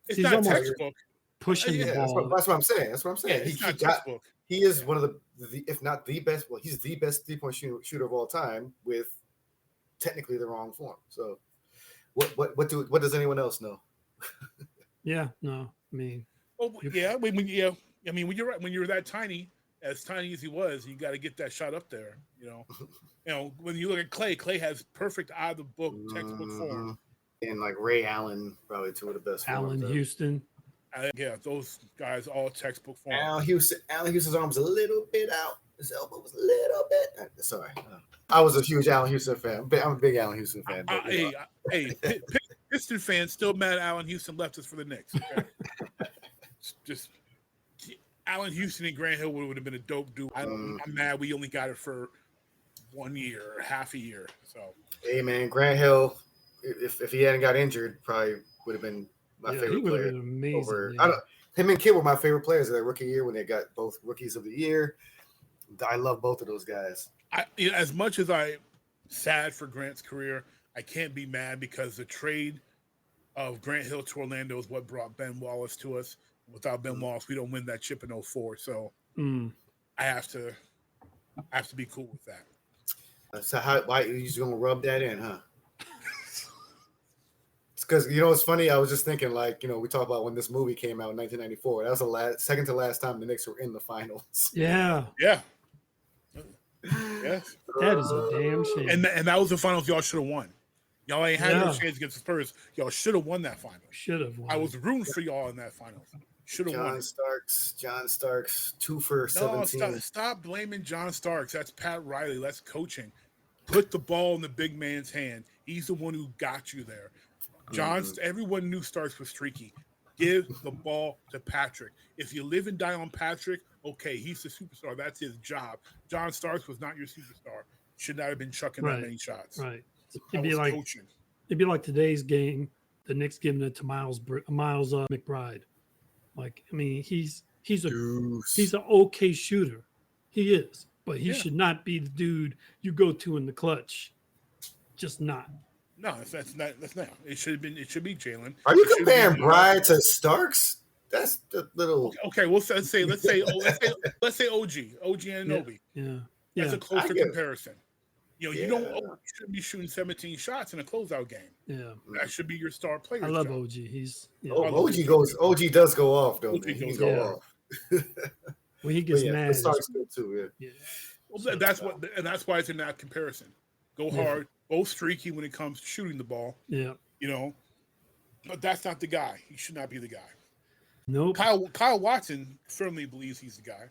It's not textbook. Pushing the ball. That's what I'm saying. Yeah, he is one of the if not the best. Well, he's the best 3-point shooter of all time with technically the wrong form. So, what does anyone else know? Yeah, no, I mean, I mean, when you're that tiny, as tiny as he was, you got to get that shot up there. You know, when you look at Clay has perfect out of the book textbook form. And like Ray Allen, probably two of the best. Allen Houston. Those guys all textbook form. Allen Houston's arm was a little bit out. His elbow was a little bit. Sorry. I was a huge Allen Houston fan. I'm a big Allen Houston fan. Piston fans still mad Allen Houston left us for the Knicks. Okay? Just Allen Houston and Grant Hill would have been a dope dude. I'm mad we only got it for 1 year or half a year. So hey man, Grant Hill, if he hadn't got injured, probably would have been my favorite player. Been amazing. Him and Kid were my favorite players of their rookie year when they got both rookies of the year. I love both of those guys. As much as I'm sad for Grant's career, I can't be mad because the trade of Grant Hill to Orlando is what brought Ben Wallace to us. Without Ben Wallace, we don't win that chip in 2004. So I have to be cool with that. So why you just gonna rub that in, huh? It's because it's funny. I was just thinking, like, we talk about when this movie came out in 1994. That was the second to last time the Knicks were in the finals. Yeah. Yes. That is a damn shame. And that was the finals y'all should have won. Y'all ain't had no chance against the Spurs. Y'all should have won that final. Should have won. I was rooting for y'all in that finals. Should have won. John Starks, 2 for 17. Stop blaming John Starks. That's Pat Riley. That's coaching. Put the ball in the big man's hand. He's the one who got you there. Everyone knew Starks was streaky. Give the ball to Patrick. If you live and die on Patrick, okay, he's the superstar. That's his job. John Starks was not your superstar. Should not have been chucking that many shots. Right. It'd be like today's game, the Knicks giving it to Miles McBride. Like, I mean, he's an okay shooter. He is, but he should not be the dude you go to in the clutch. Just not. No, that's not. It should be Jalen. Are you comparing Bride to Starks? That's the little. Okay, well, let's say OG Anunoby. Yeah. That's a closer comparison. You don't you shouldn't be shooting 17 shots in a closeout game. Yeah. That should be your star player. I love OG. He's OG does go off, don't he? He can go off. When he gets mad, starts good too. Yeah. Well, that's why it's in that comparison. Go hard, both streaky when it comes to shooting the ball. Yeah. But that's not the guy. He should not be the guy. Nope. Kyle Watson firmly believes he's the guy.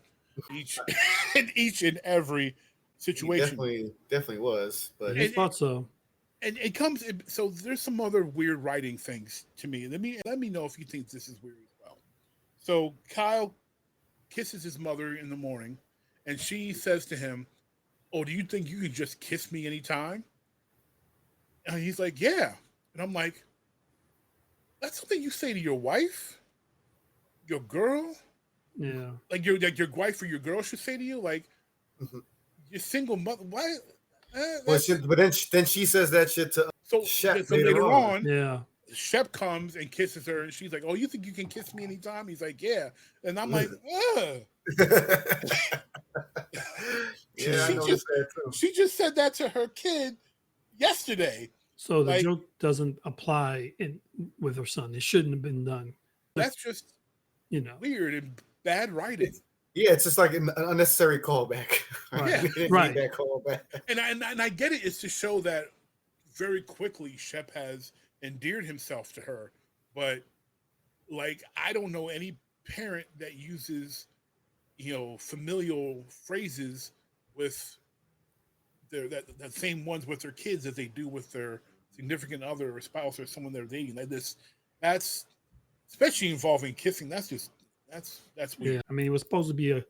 Each and every situation. He definitely was. But I thought so. And it comes. So there's some other weird writing things to me. Let me know if you think this is weird as well. So Kyle kisses his mother in the morning, and she says to him, "Oh, do you think you can just kiss me anytime?" And he's like, "Yeah." And I'm like, "That's something you say to your wife, your girl." Yeah. Like your wife or your girl should say to you, like, your single mother. Why? But then she says that shit to Shep later on. Yeah. Shep comes and kisses her, and she's like, "Oh, you think you can kiss me anytime?" He's like, "Yeah," and I'm like, "Ugh." She just said that to her kid yesterday. So the joke doesn't apply with her son. It shouldn't have been done. That's just weird and bad writing. It's just like an unnecessary callback. Right. That callback. And I get it. It's to show that very quickly Shep has endeared himself to her, but like I don't know any parent that uses familial phrases with the same ones with their kids as they do with their significant other or spouse or someone they're dating. That's especially involving kissing. That's weird. Yeah, I mean, it was supposed to be a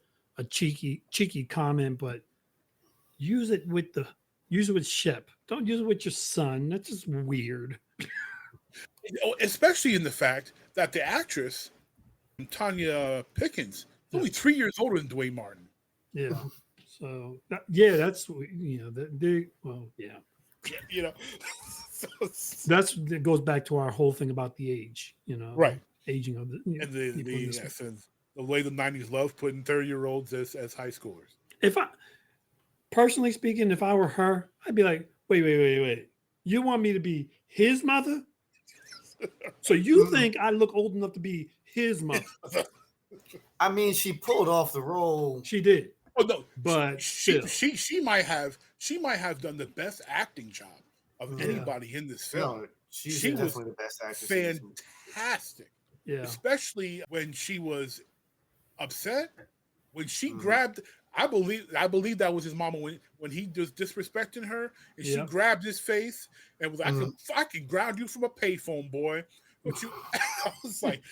cheeky comment, but use it with Shep. Don't use it with your son. That's just weird. Especially in the fact that the actress Tanya Pickens is only 3 years older than Dwayne Martin. Yeah. So that's that's it goes back to our whole thing about the age, right? Aging of the the way the 90s loved putting 30-year-olds as high schoolers. If I personally speaking, if I were her, I'd be like, wait. You want me to be his mother? So you think I look old enough to be his mother? I mean, she pulled off the role. She did. Oh no, but she might have done the best acting job of anybody in this film. No, she definitely the best actress. Fantastic. Yeah. Especially when she was upset. When she grabbed, I believe that was his mama when he was disrespecting her, and she grabbed his face and was like, "I can ground you from a payphone, boy." Don't you? I was like,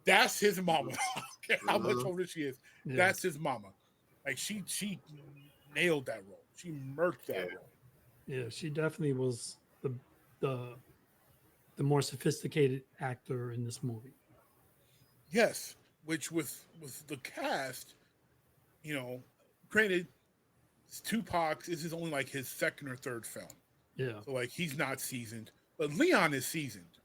"That's his mama." I don't care how much older she is. Yeah. That's his mama. Like she nailed that role. She murked that role. Yeah, she definitely was the more sophisticated actor in this movie. Yes, which with the cast, granted, Tupac, this is only like his second or third film. Yeah. So like he's not seasoned, but Leon is seasoned.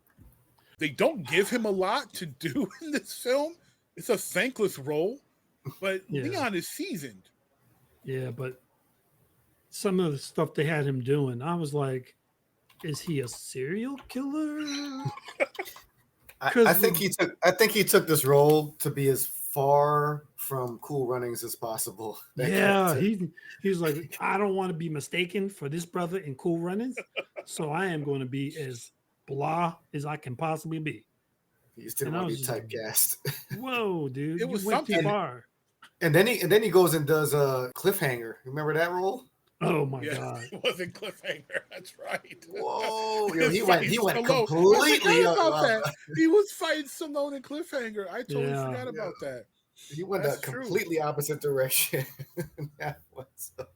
They don't give him a lot to do in this film. It's a thankless role, but Leon is seasoned. Yeah, but some of the stuff they had him doing, I was like, is he a serial killer? I think he took this role to be as far from Cool Runnings as possible. He's like, I don't want to be mistaken for this brother in Cool Runnings, so I am going to be as blah as I can possibly be. He just didn't want to be typecast. Whoa, dude! It was you went too far. And then he goes and does a Cliffhanger. Remember that role? Oh my god! It wasn't Cliffhanger. That's right. Whoa! He went completely about that. He was fighting Stallone in Cliffhanger. I totally forgot about that. He went a completely opposite direction. That was wow.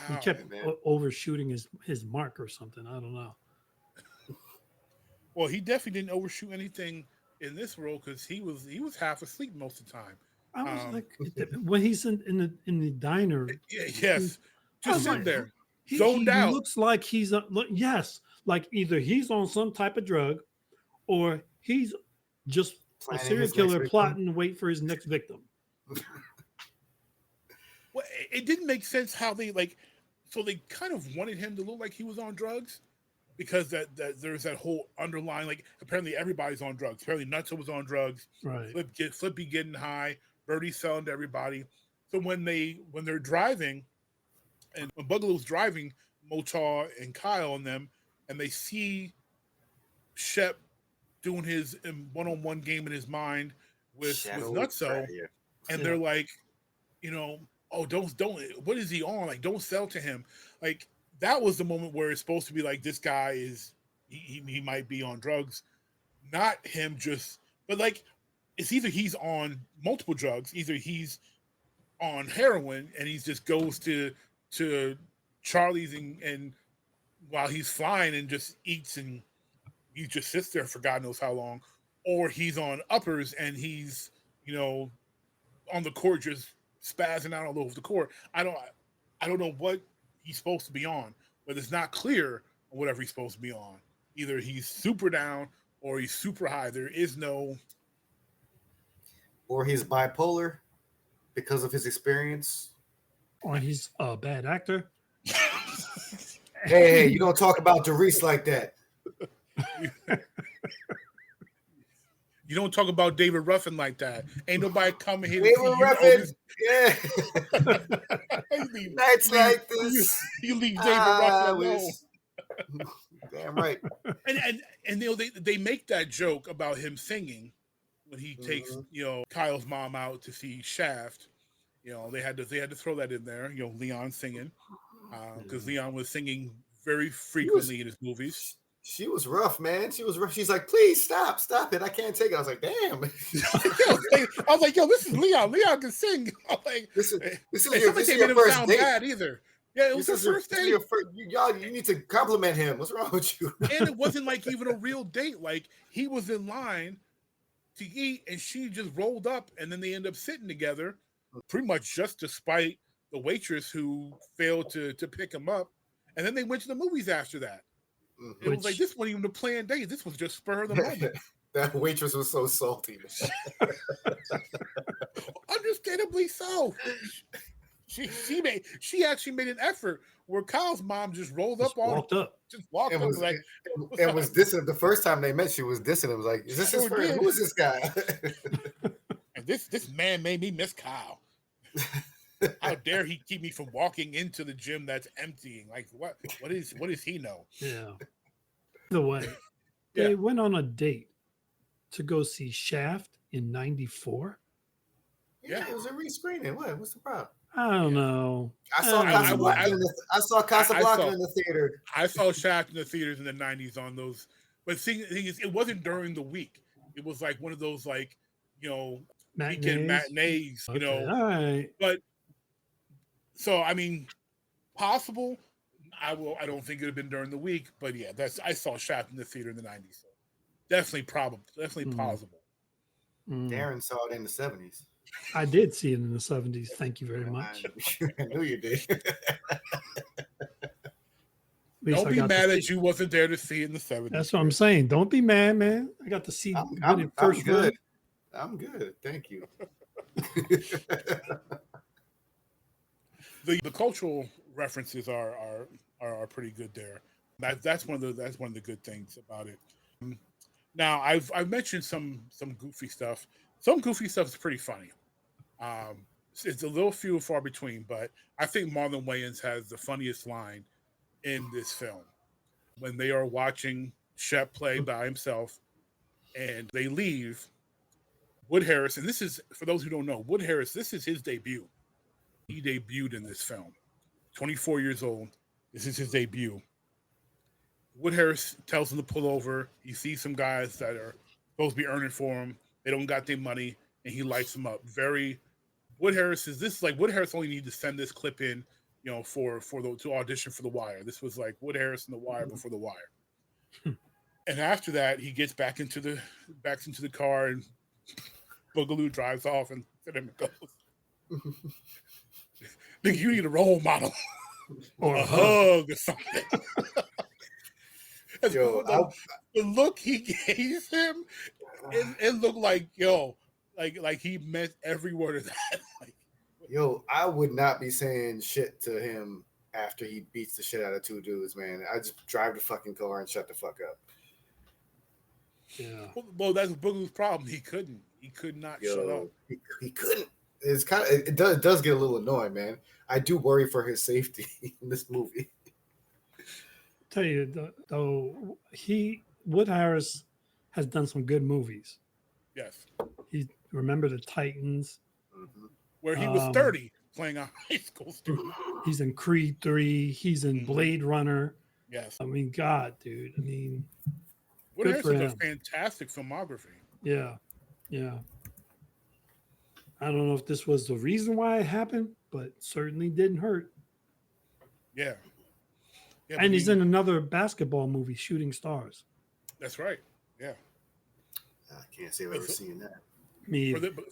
He kept overshooting his mark or something. I don't know. Well, he definitely didn't overshoot anything in this role because he was half asleep most of the time. I was like, when he's in the diner. Yes. Just sitting there, zoned out. He looks like he's like either he's on some type of drug, or he's just a serial killer plotting to wait for his next victim. Well, it didn't make sense how they so they kind of wanted him to look like he was on drugs because that there's that whole underlying, like, apparently everybody's on drugs. Apparently Nutso was on drugs. Right. Flippy getting high. Birdie selling to everybody. So when they're driving, and when Bugaloo's driving, Motaw and Kyle and them, and they see Shep doing his one-on-one game in his mind with Nutso, and they're like, oh, don't, what is he on? Like, don't sell to him. Like, that was the moment where it's supposed to be like, this guy is, he might be on drugs, not him just, but like, it's either he's on multiple drugs, either he's on heroin and he just goes to Charlie's and while he's flying and just eats and he just sits there for God knows how long, or he's on uppers and he's, on the court just spazzing out all over the court. I don't know what he's supposed to be on, but it's not clear on whatever he's supposed to be on. Either he's super down or he's super high. There is no. Or he's bipolar because of his experience. Or he's a bad actor. Hey, you don't talk about Doris like that. You don't talk about David Ruffin like that. Ain't nobody coming here. David Ruffin, yeah. Nights like this. You leave David Ruffin alone. Damn right. And they make that joke about him singing when he takes Kyle's mom out to see Shaft. They had to throw that in there. Leon singing because Leon was singing very frequently in his movies. She was rough, man. She was rough. She's like, please stop it. I can't take it. I was like, damn. I was like, yo, this is Leon. Leon can sing. I'm like, this is your first date. Bad either. Yeah, it was his first date. Y'all, you need to compliment him. What's wrong with you? And it wasn't like even a real date. Like, he was in line to eat and she just rolled up and then they end up sitting together pretty much just despite the waitress who failed to pick him up. And then they went to the movies after that. It was like, this wasn't even a planned date. This was just spur of the moment. That waitress was so salty. Understandably so. She actually made an effort where Kyle's mom just rolled up on him. Just walked up. And was dissing. The first time they met, she was dissing. It was like, is this his friend? Who is this guy? And this man made me miss Kyle. How dare he keep me from walking into the gym that's emptying? Like, what does he know? Yeah. The way they went on a date to go see Shaft in '94. Yeah, it was a rescreening. What's the problem? I don't know. I saw Casablanca in the theater. I saw Shaft in the theaters in the '90s on those. But the thing is, it wasn't during the week. It was like one of those weekend matinees. Okay, all right. But so I mean, possible. I don't think it would have been during the week, but yeah, I saw Shaft in the theater in the '90s. So definitely possible. Darren saw it in the '70s. I did see it in the '70s. Thank you very much. I knew you did. Don't be mad that you wasn't there to see it in the '70s. That's what I'm saying. Don't be mad, man. I got to see it first. I'm good. Thank you. The cultural references are pretty good there. That's one of the good things about it. Now I've mentioned some goofy stuff. Some goofy stuff is pretty funny. It's a little few and far between, but I think Marlon Wayans has the funniest line in this film when they are watching Shep play by himself, and they leave. Wood Harris, and this is for those who don't know, Wood Harris. This is his debut. He debuted in this film. 24 years old. This is his debut. Wood Harris tells him to pull over. He sees some guys that are supposed to be earning for him. They don't got their money, and he lights them up. Wood Harris only needed to send this clip in, to audition for The Wire. This was like Wood Harris and The Wire before The Wire. And after that, he gets back into the car, and Boogaloo drives off, and him goes, "Nigga, you need a role model or a hug or something." The look he gave him, it looked like like he meant every word of that. I would not be saying shit to him after he beats the shit out of two dudes, man. I just drive the fucking car and shut the fuck up. Yeah. Well, that's Boogie's problem. He couldn't. He could not shut up. He couldn't. It's kind of it does get a little annoying, man. I do worry for his safety in this movie. Tell you though, Wood Harris has done some good movies. Yes. He remember the Titans, where he was 30 playing a high school student. He's in Creed 3. He's in Blade Runner. Yes. I mean, God, dude. I mean, Wood Harris has a fantastic filmography. Yeah. Yeah. I don't know if this was the reason why it happened, but certainly didn't hurt. Yeah. And he's in another basketball movie, Shooting Stars. That's right. Yeah. I can't say I've ever seen that.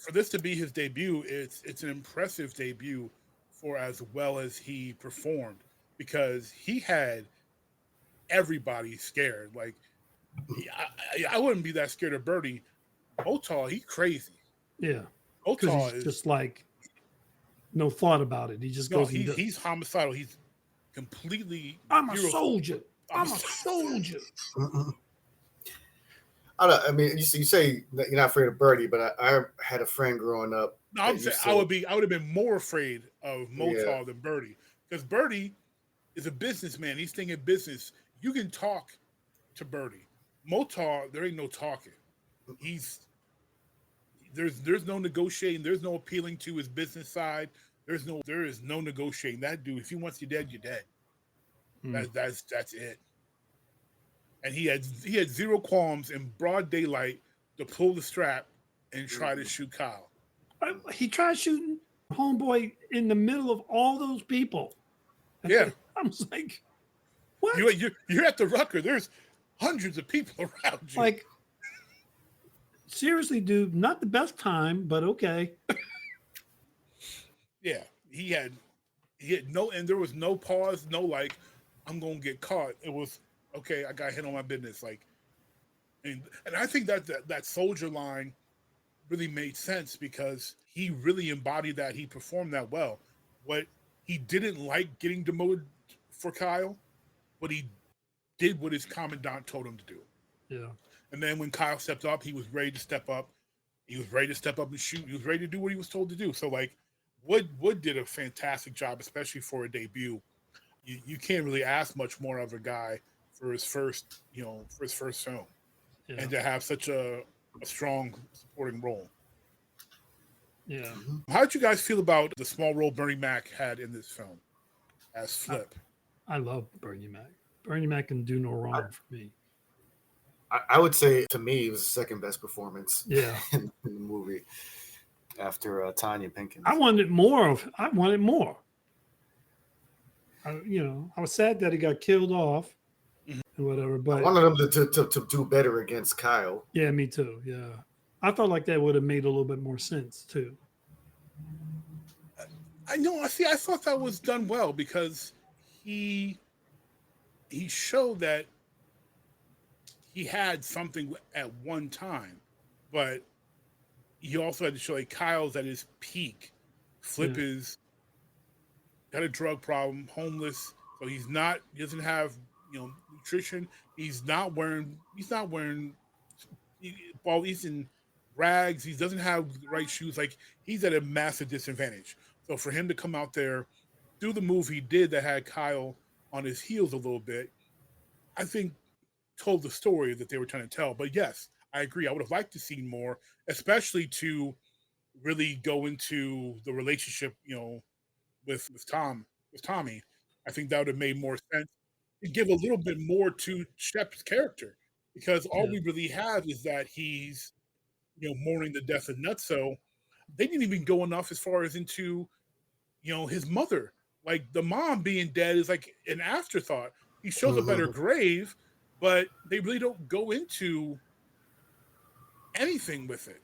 For this to be his debut, it's an impressive debut for as well as he performed, because he had everybody scared. Like, I wouldn't be that scared of Birdie. Motal, he's crazy. Yeah. Motal he's is just like no thought about it. He just goes. He's homicidal. He's completely. I'm a soldier. I'm a soldier. I don't. I mean, you say that you're not afraid of Birdie, but I had a friend growing up. No, I'm saying I would have been more afraid of Motal than Birdie, because Birdie is a businessman. He's thinking business. You can talk to Birdie. Motal, there ain't no talking. There's no negotiating. There's no appealing to his business side. There is no negotiating. That dude, if he wants you dead, you're dead. That's it. And he had zero qualms in broad daylight to pull the strap and try to shoot Kyle. He tried shooting homeboy in the middle of all those people. Yeah. I was like, what? You're at the Rucker. There's hundreds of people around you. Like, seriously, dude, not the best time, but okay. Yeah, he had no, and there was no pause, no like, I'm gonna get caught. It was okay. I got hit on my business, like, and I think that soldier line really made sense, because he really embodied that. He performed that well. What he didn't like getting demoted for Kyle, but he did what his commandant told him to do. Yeah. And then when Kyle stepped up, he was ready to step up. He was ready to step up and shoot. He was ready to do what he was told to do. So, like, Wood did a fantastic job, especially for a debut. You can't really ask much more of a guy for his first film, and to have such a strong supporting role. Yeah. How did you guys feel about the small role Bernie Mac had in this film as Flip? I love Bernie Mac. Bernie Mac can do no wrong for me. I would say, to me, it was the second best performance in the movie after Tanya Pinkins. I wanted more. I was sad that he got killed off and whatever, but I wanted him to do better against Kyle. Yeah, me too. Yeah. I felt like that would have made a little bit more sense too. I thought that was done well, because he showed that he had something at one time, but he also had to show, like, Kyle's at his peak. Flip is got a drug problem, homeless, so he doesn't have nutrition. He's in rags. He doesn't have the right shoes. Like, he's at a massive disadvantage. So for him to come out there, do the move he did that had Kyle on his heels a little bit, I think told the story that they were trying to tell. But yes, I agree. I would have liked to see more, especially to really go into the relationship, with Tommy. I think that would have made more sense to give a little bit more to Shep's character, because all we really have is that he's, mourning the death of Nutso. They didn't even go enough as far as into, his mother. Like, the mom being dead is like an afterthought. He shows up at her grave, but they really don't go into anything with it.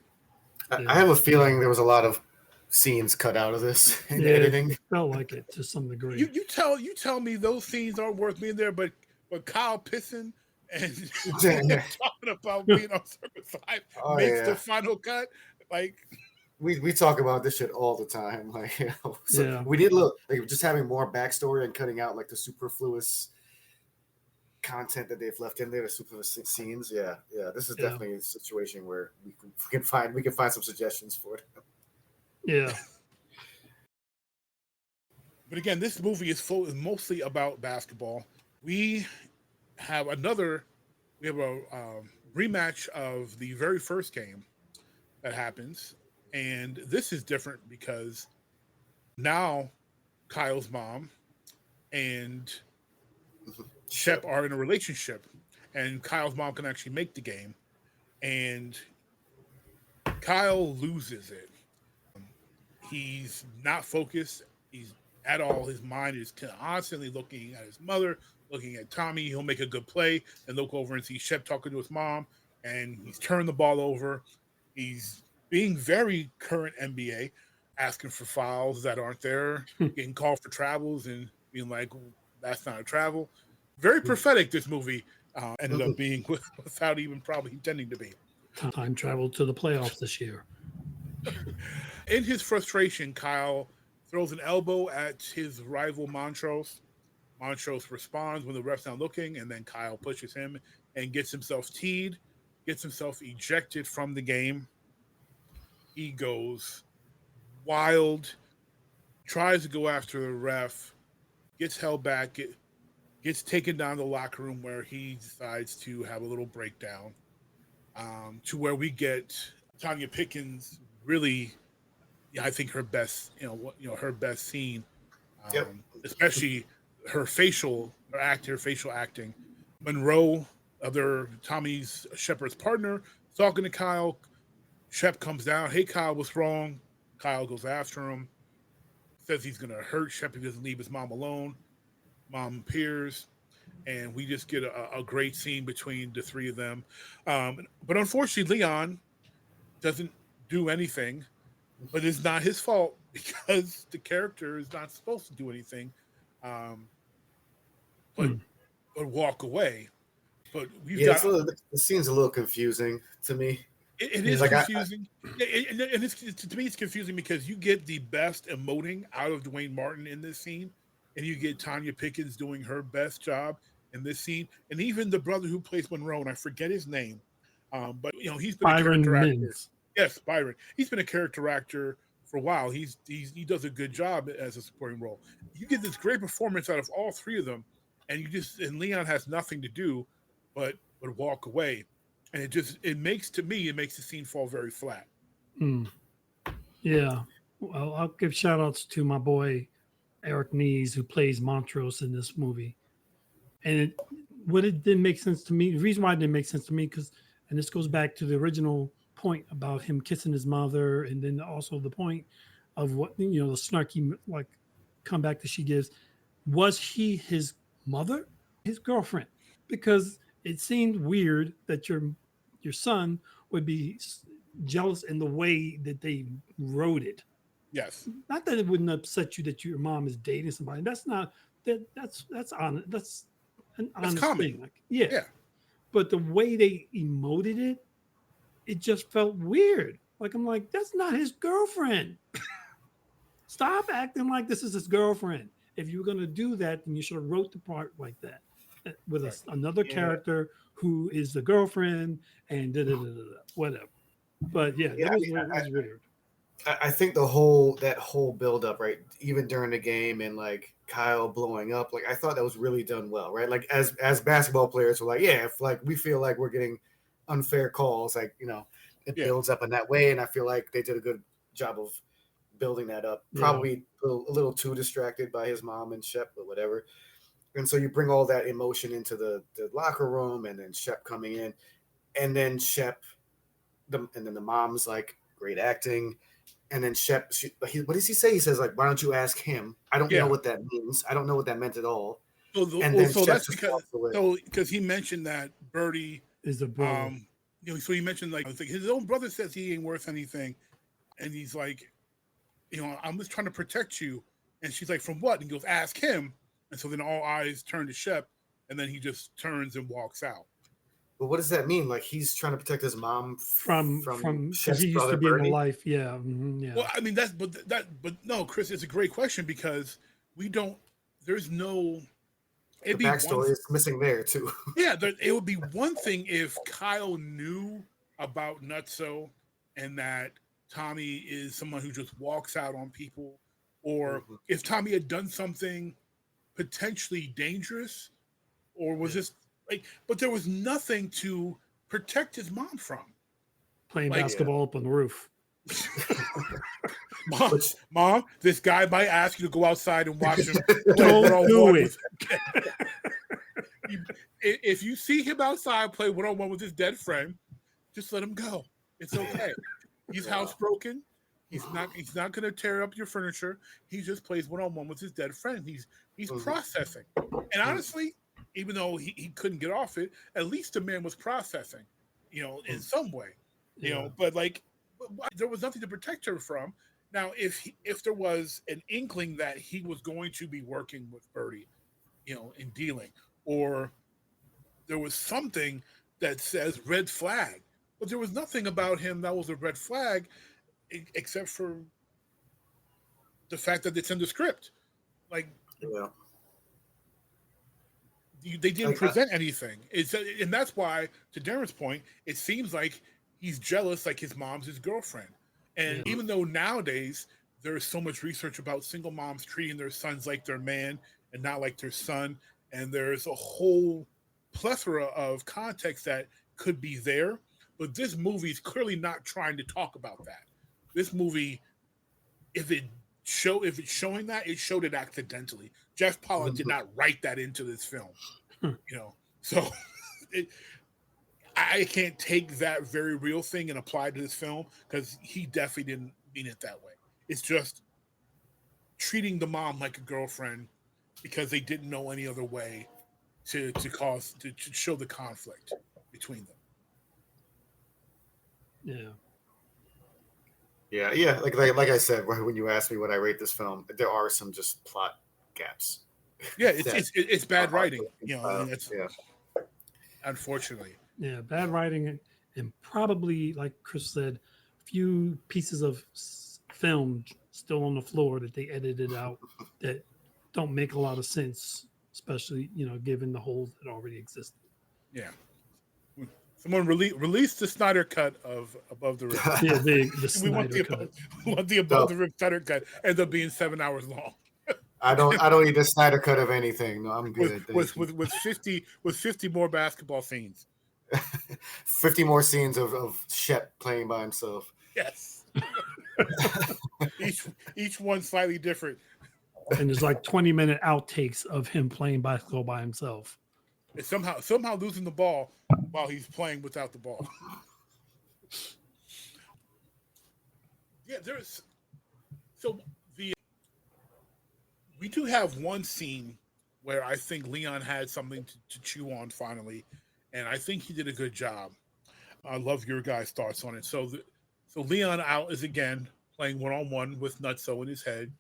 I have a feeling there was a lot of scenes cut out of this in the editing. It felt like it to some degree. You tell me those scenes aren't worth being there, but Kyle pissing and talking about being uncircumcised makes the final cut. Like, we talk about this shit all the time. Like, so Yeah. we need a little, like, just having more backstory and cutting out like the superfluous content that they've left in there, the superfluous scenes. Yeah. This is definitely a situation where we can find some suggestions for it. Yeah. But again, this movie is mostly about basketball. We have a rematch of the very first game that happens. And this is different because now Kyle's mom and Shep are in a relationship, and Kyle's mom can actually make the game, and Kyle loses it. He's not focused. He's at all. His mind is constantly looking at his mother, looking at Tommy. He'll make a good play and look over and see Shep talking to his mom, and he's turned the ball over. He's being very current NBA, asking for fouls that aren't there, getting called for travels and being like, that's not a travel. Very prophetic, this movie ended up being without even probably intending to be. Time travel to the playoffs this year. In his frustration, Kyle throws an elbow at his rival Montrose. Montrose responds when the ref's not looking, and then Kyle pushes him and gets himself teed, gets himself ejected from the game. He goes wild, tries to go after the ref, gets held back, gets taken down to the locker room where he decides to have a little breakdown, to where we get Tanya Pickens really, I think her best, her best scene, especially her facial acting. Monroe, Tommy's Shepard's partner, talking to Kyle. Shep comes down. Hey, Kyle, what's wrong? Kyle goes after him. Says he's going to hurt Shep if he doesn't leave his mom alone. Mom appears, and we just get a great scene between the three of them. But unfortunately, Leon doesn't do anything, but it's not his fault because the character is not supposed to do anything, but walk away. But the scene's a little confusing to me. It is like confusing. To me, it's confusing because you get the best emoting out of Dwayne Martin in this scene, and you get Tanya Pickens doing her best job in this scene, and even the brother who plays Monroe, and I forget his name, but he's been Byron a character actor. Mintz. Yes, Byron. He's been a character actor for a while. He does a good job as a supporting role. You get this great performance out of all three of them, and Leon has nothing to do but walk away. And it makes the scene fall very flat. Yeah. Well, I'll give shout outs to my boy Eric Nees, who plays Montrose in this movie. And it didn't make sense to me. The reason why it didn't make sense to me, and this goes back to the original point about him kissing his mother, and then also the point of what, the snarky like comeback that she gives. Was he his mother, his girlfriend? Because it seemed weird that your son would be jealous in the way that they wrote it. Yes. Not that it wouldn't upset you that your mom is dating somebody. That's not that's honest. That's an honest thing. Like, yeah. But the way they emoted it just felt weird. Like, I'm like, that's not his girlfriend. Stop acting like this is his girlfriend. If you were going to do that, then you should have wrote the part like that with another character who is the girlfriend and whatever. But that was weird. I think that whole build up, right? Even during the game and like Kyle blowing up, like I thought that was really done well, right? Like as basketball players, we're like, if like we feel like we're getting unfair calls, like it builds up in that way, and I feel like they did a good job of building that up. Probably a little too distracted by his mom and Shep, but whatever. And so you bring all that emotion into the locker room, and then Shep coming in, and then and then the mom's like great acting, and then Shep. What does he say? He says like, "Why don't you ask him?" I don't know what that means. I don't know what that meant at all. That's because he mentioned that Birdie is the brother. So he mentioned like his own brother says he ain't worth anything, and he's like, I'm just trying to protect you. And she's like, from what? And he goes, ask him. And so then all eyes turn to Shep, and then he just turns and walks out. But what does that mean? Like he's trying to protect his mom from because Chef's he used brother to be in Bernie? the life. Yeah, yeah. Well, I mean but no, Chris, it's a great question because we don't. There's no. The It'd be backstory is missing there too. Yeah, it would be one thing if Kyle knew about Nutso and that Tommy is someone who just walks out on people, or if Tommy had done something potentially dangerous, or was just like, but there was nothing to protect his mom from. Playing basketball up on the roof. Mom, this guy might ask you to go outside and watch him. Don't do it. If you see him outside play one-on-one with his dead friend, just let him go. It's okay. He's housebroken. He's not going to tear up your furniture. He just plays one-on-one with his dead friend. He's processing. And honestly, even though he couldn't get off it, at least the man was processing, in some way, but like there was nothing to protect her from. Now, if there was an inkling that he was going to be working with Birdie, in dealing, or there was something that says red flag, but there was nothing about him that was a red flag, except for the fact that it's in the script. Like, they didn't present anything. And that's why, to Darren's point, it seems like he's jealous, like his mom's his girlfriend. And even though nowadays there is so much research about single moms treating their sons like their man and not like their son, and there's a whole plethora of context that could be there, but this movie is clearly not trying to talk about that. This movie, if it's showing that, it showed it accidentally. Jeff Pollard did not write that into this film, So I can't take that very real thing and apply to this film because he definitely didn't mean it that way. It's just treating the mom like a girlfriend because they didn't know any other way to show the conflict between them. Yeah. Like I said, when you asked me what I rate this film, there are some just plot gaps. Yeah, it's bad writing. Unfortunately. Yeah, bad writing and probably, like Chris said, a few pieces of film still on the floor that they edited out that don't make a lot of sense, especially, given the holes that already existed. Yeah. Someone release the Snyder cut of Above the Rim. Yeah, the Snyder cut. We want the Above the Rim Snyder cut. Ends up being 7 hours long. I don't need the Snyder cut of anything. No, I'm good. With 50 more basketball scenes. 50 more scenes of Shep playing by himself. Yes. each one slightly different. And there's like 20-minute outtakes of him playing basketball by himself. It's somehow losing the ball while he's playing without the ball. Yeah, we do have one scene where I think Leon had something to chew on finally, and I think he did a good job. I love your guys' thoughts on it. So Leon out is again playing one-on-one with Nutso in his head.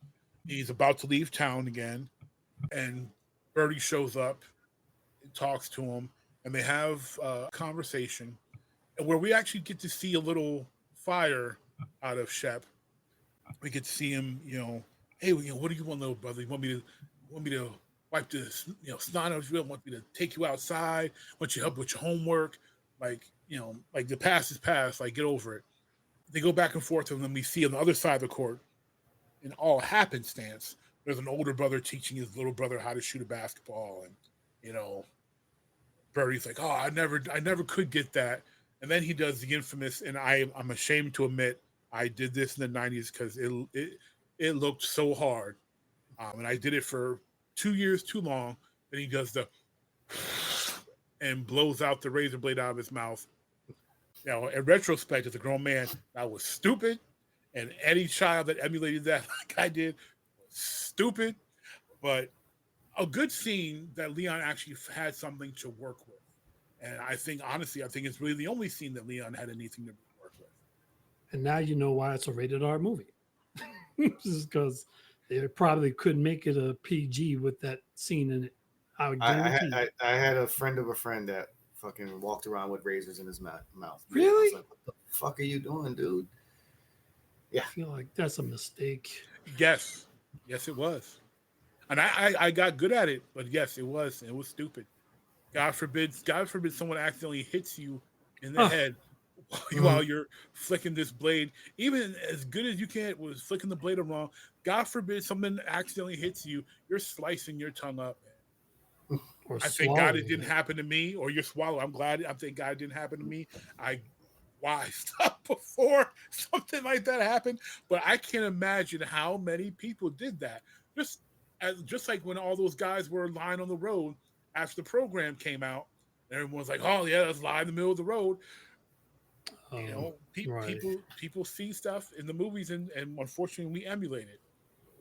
He's about to leave town again, and Birdie shows up and talks to him, and they have a conversation where we actually get to see a little fire out of Shep. We get to see him, hey, what do you want, little brother? You want me to wipe this, snot out of you? Want me to take you outside? Want you to help with your homework? Like, like the past is past. Like, get over it. They go back and forth, and then we see on the other side of the court, in all happenstance, there's an older brother teaching his little brother how to shoot a basketball, and Birdie's like, oh, I never could get that. And then he does the infamous, and I'm ashamed to admit I did this in the 90s because it looked so hard. And I did it for 2 years too long. Then he does the and blows out the razor blade out of his mouth. In retrospect, as a grown man, that was stupid. And any child that emulated that like I did was stupid. But a good scene that Leon actually had something to work with. And I think it's really the only scene that Leon had anything to work with. And now you know why it's a rated R movie. Just because they probably couldn't make it a PG with that scene in it. I had a friend of a friend that fucking walked around with razors in his mouth. I Really? was like, what the fuck are you doing, dude? I feel like that's a mistake. Yes, it was, and I got good at it, but yes, it was stupid. God forbid someone accidentally hits you in the head while you're flicking this blade. Even as good as you can was flicking the blade wrong. God forbid someone accidentally hits you, you're slicing your tongue up. Or I thank God it swallowing didn't happen to me, or you're swallowing. I thank God it didn't happen to me. I wised up before something like that happened, but I can't imagine how many people did that. Just like when all those guys were lying on the road after the program came out, everyone's like, "Oh yeah, let's lie in the middle of the road." Right. People see stuff in the movies, and unfortunately, we emulate it.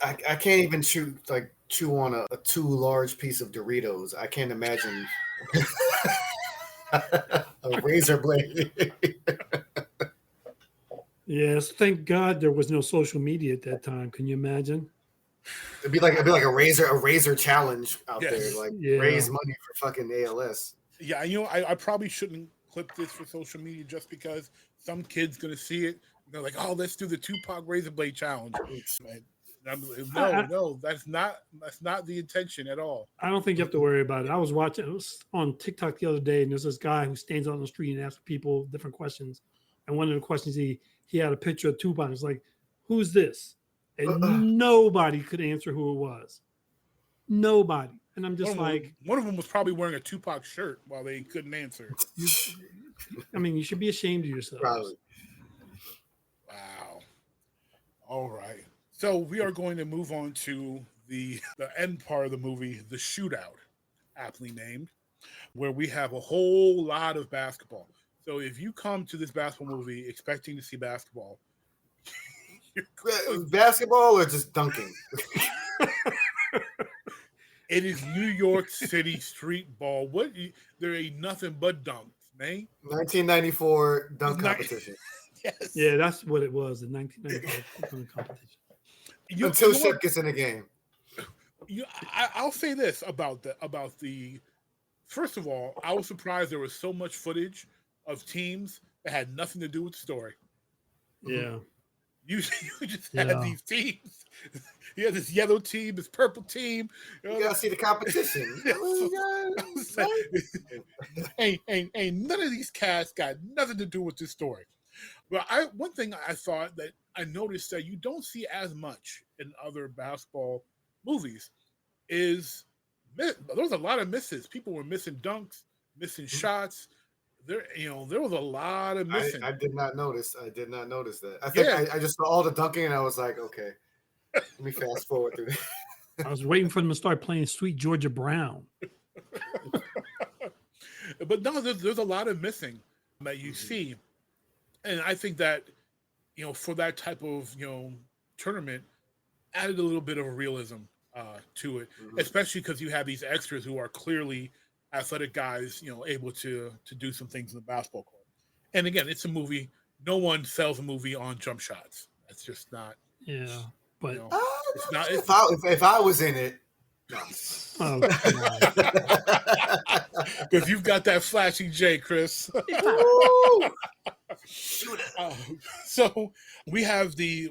I can't even chew on a too large piece of Doritos. I can't imagine a razor blade. Yes, thank God there was no social media at that time. Can you imagine? It'd be like a razor challenge out Yes. there, like Yeah. raise money for fucking ALS. Yeah, I probably shouldn't clip this for social media just because some kid's gonna see it. They're like, "Oh, let's do the Tupac razor blade challenge." No, that's not the intention at all. I don't think you have to worry about it. I was on TikTok the other day, and there's this guy who stands on the street and asks people different questions. And one of the questions he had a picture of Tupac. It's like, "Who's this?" And nobody could answer who it was. Nobody. And I'm just one of them was probably wearing a Tupac shirt while they couldn't answer. I mean, you should be ashamed of yourself. Probably. Wow. All right. So we are going to move on to the end part of the movie, the shootout, aptly named, where we have a whole lot of basketball. So if you come to this basketball movie expecting to see basketball, basketball or just dunking? It is New York City street ball. There ain't nothing but dunks, man. 1994 dunk competition. Yes. Yeah, that's what it was. The 1995 competition. Until Shep gets in the game. I'll say this about the. First of all, I was surprised there was so much footage of teams that had nothing to do with the story. Yeah. You just had these teams. You had this yellow team, this purple team. You gotta see the competition. ain't none of these cats got nothing to do with this story. But one thing I thought that I noticed that you don't see as much in other basketball movies is there was a lot of misses. People were missing dunks, missing shots. There was a lot of missing. I did not notice that. I think I just saw all the dunking and I was like, okay, let me fast forward through this. I was waiting for them to start playing Sweet Georgia Brown. But no, there's a lot of missing that you see. And I think that, for that type of, tournament, added a little bit of realism to it, especially because you have these extras who are clearly athletic guys, able to do some things in the basketball court. And again, it's a movie. No one sells a movie on jump shots. That's just not. Yeah, but it's not. If I was in it, oh, come on. Because you've got that flashy J, Chris. So we have the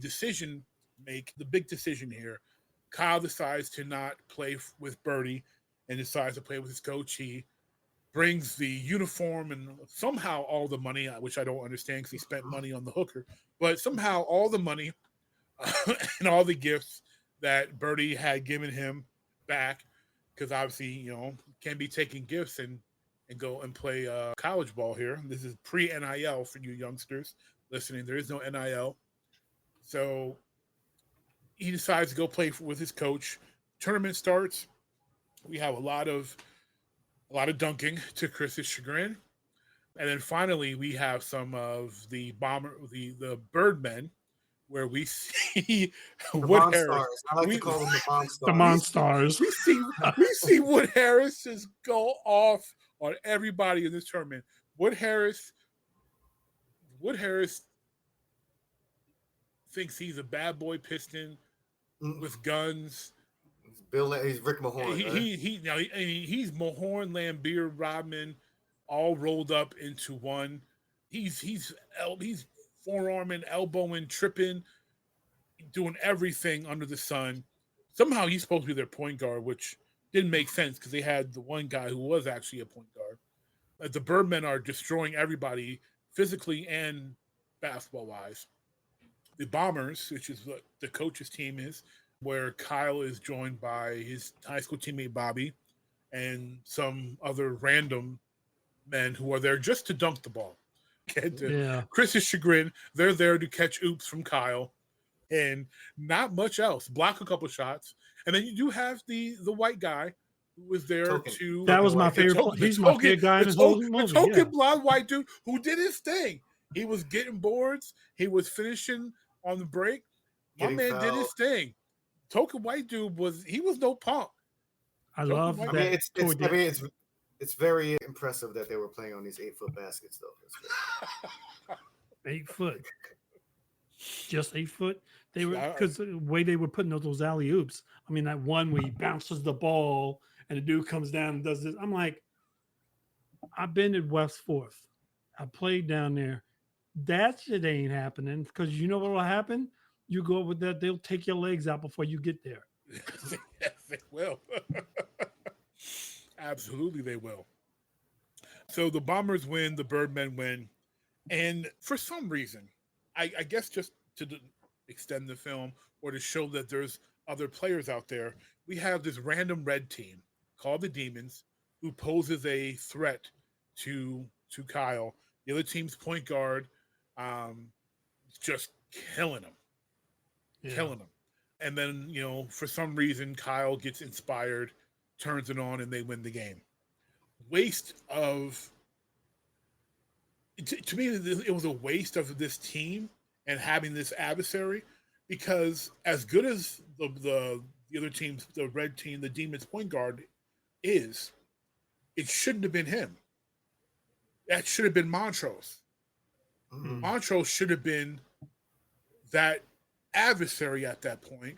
decision the big decision here. Kyle decides to not play with Birdie and decides to play with his coach. He brings the uniform and somehow all the money, which I don't understand because he spent money on the hooker, but somehow all the money and all the gifts that Birdie had given him back, because obviously, can't be taking gifts and go and play college ball here. This is pre-NIL for you youngsters listening. There is no NIL. So he decides to go play with his coach. Tournament starts. We have a lot of dunking to Chris's chagrin. And then finally we have some of the Birdmen, where we see Wood Harris. I like to call them the Monstars. The Monstars. We see Wood Harris just go off on everybody in this tournament. Wood Harris thinks he's a bad boy Piston with guns. He's Rick Mahorn. He's Mahorn, Lambeer, Rodman. all rolled up into one. He's forearming, elbowing, tripping, doing everything under the sun. Somehow he's supposed to be their point guard, which didn't make sense because they had the one guy who was actually a point guard. The Birdmen are destroying everybody physically and basketball-wise. The Bombers, which is what the coach's team is, where Kyle is joined by his high school teammate Bobby and some other random men who are there just to dunk the ball. Chris's chagrin, they're there to catch oops from Kyle and not much else. Block a couple shots. And then you do have the white guy who was there to... That was my favorite. He's my favorite guy in the whole movie. The token blonde white dude who did his thing. He was getting boards. He was finishing on the break. My man did his thing. Token white dude was no punk. I love that. It's very impressive that they were playing on these 8-foot baskets, though. 8 foot, just 8 foot. They were, because the way they were putting those alley oops. I mean, that one where he bounces the ball and the dude comes down and does this. I'm like, I've been at West Fourth. I played down there. That shit ain't happening because you know what will happen? You go with that, they'll take your legs out before you get there. Yes, they will. Absolutely, they will. So the Bombers win, the Birdmen win. And for some reason, I guess just to extend the film or to show that there's other players out there, we have this random red team called the Demons who poses a threat to Kyle. The other team's point guard just killing him. And then, for some reason, Kyle gets inspired, turns it on, and they win the game. To me, it was a waste of this team and having this adversary, because as good as the other team's, the red team, the Demons point guard is, it shouldn't have been him. That should have been Montrose. Mm-hmm. Montrose should have been that adversary at that point,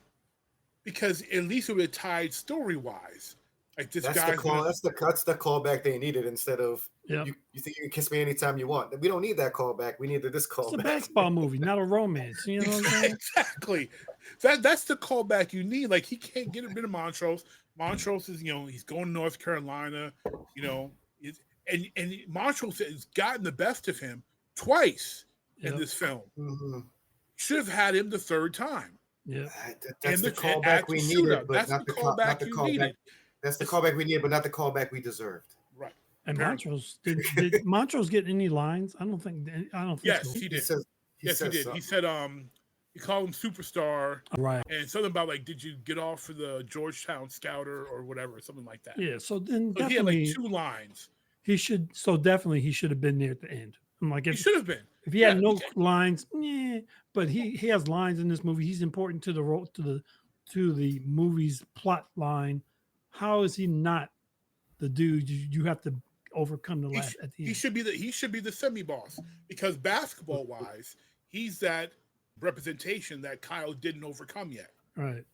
because at least it would have tied story-wise. Like this guy. That's the callback they needed instead of you think you can kiss me anytime you want. We don't need that callback. We needed this callback. It's a basketball movie, not a romance. You know what I'm saying? Exactly. That's the callback you need. Like, he can't get rid of Montrose. Montrose is, he's going to North Carolina, and Montrose has gotten the best of him twice in this film. Mm-hmm. Should have had him the third time. Yeah, that's the callback we needed, but that's not the callback you needed. That's the callback we needed, but not the callback we deserved. Right. And Montrose did Montrose get any lines? I don't think. Yes, so. he did. He did. So. He said he called him superstar. Right. And something about like, did you get off for the Georgetown Scouter or whatever, something like that. Yeah. So then he had like 2 lines. He should have been there at the end. I'm like, he should have been. If he had no lines, but he has lines in this movie. He's important to the movie's plot line. How is he not the dude you have to overcome the last at the end? He should be the semi-boss, because basketball wise, he's that representation that Kyle didn't overcome yet. Right.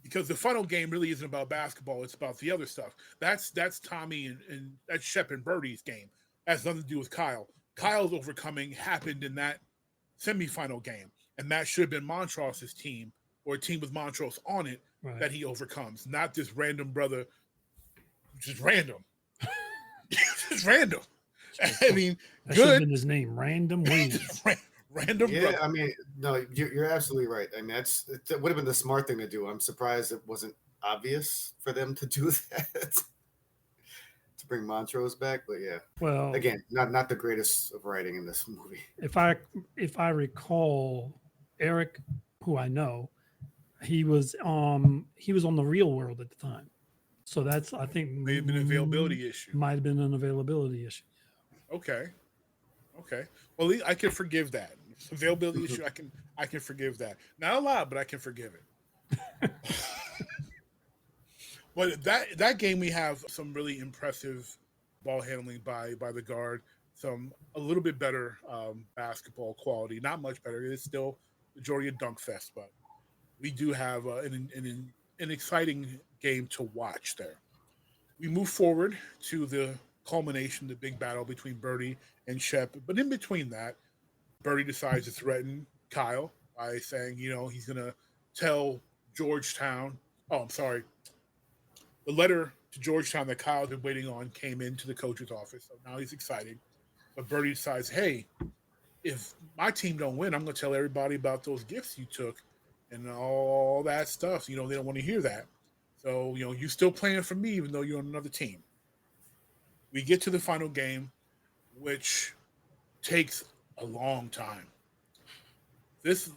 Because the final game really isn't about basketball; it's about the other stuff. That's Tommy and that's Shep and Birdie's game. That has nothing to do with Kyle. Kyle's overcoming happened in that semifinal game, and that should have been Montrose's team, or a team with Montrose on it, that he overcomes, not this random brother. Just random. Just random. I mean, that should have been his name, Random Williams. Random. Yeah, brother. I mean, no, you're absolutely right. I mean, it would have been the smart thing to do. I'm surprised it wasn't obvious for them to do that. To bring Montrose back, but yeah. Well, again, not the greatest of writing in this movie. If I recall, Eric, who I know, he was on the Real World at the time, so that's, I think, may have been an availability issue. Might have been an availability issue. Okay. Well, I can forgive that availability issue. I can forgive that. Not a lot, but I can forgive it. But that game, we have some really impressive ball handling by the guard, some a little bit better basketball quality, not much better. It's still majority of dunk fest, but we do have an exciting game to watch there. We move forward to the culmination, the big battle between Birdie and Shep. But in between that, Birdie decides to threaten Kyle by saying, he's going to tell Georgetown. Oh, I'm sorry. The letter to Georgetown that Kyle's been waiting on came into the coach's office. So now he's excited. But Birdie decides, hey, if my team don't win, I'm going to tell everybody about those gifts you took and all that stuff. They don't want to hear that. So, you're still playing for me even though you're on another team. We get to the final game, which takes a long time. This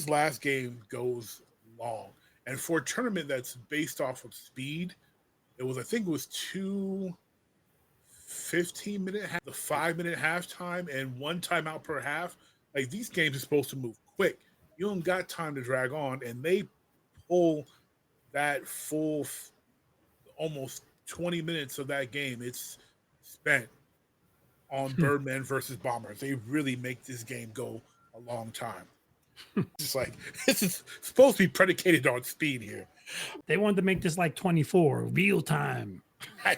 last game goes long. And for a tournament that's based off of speed, I think it was 2 15-minute, the 5-minute halftime and 1 timeout per half. Like, these games are supposed to move quick. You don't got time to drag on, and they pull that full almost 20 minutes of that game. It's spent on Birdmen versus Bombers. They really make this game go a long time. Just like, this is supposed to be predicated on speed here. They wanted to make this like 24 real time. I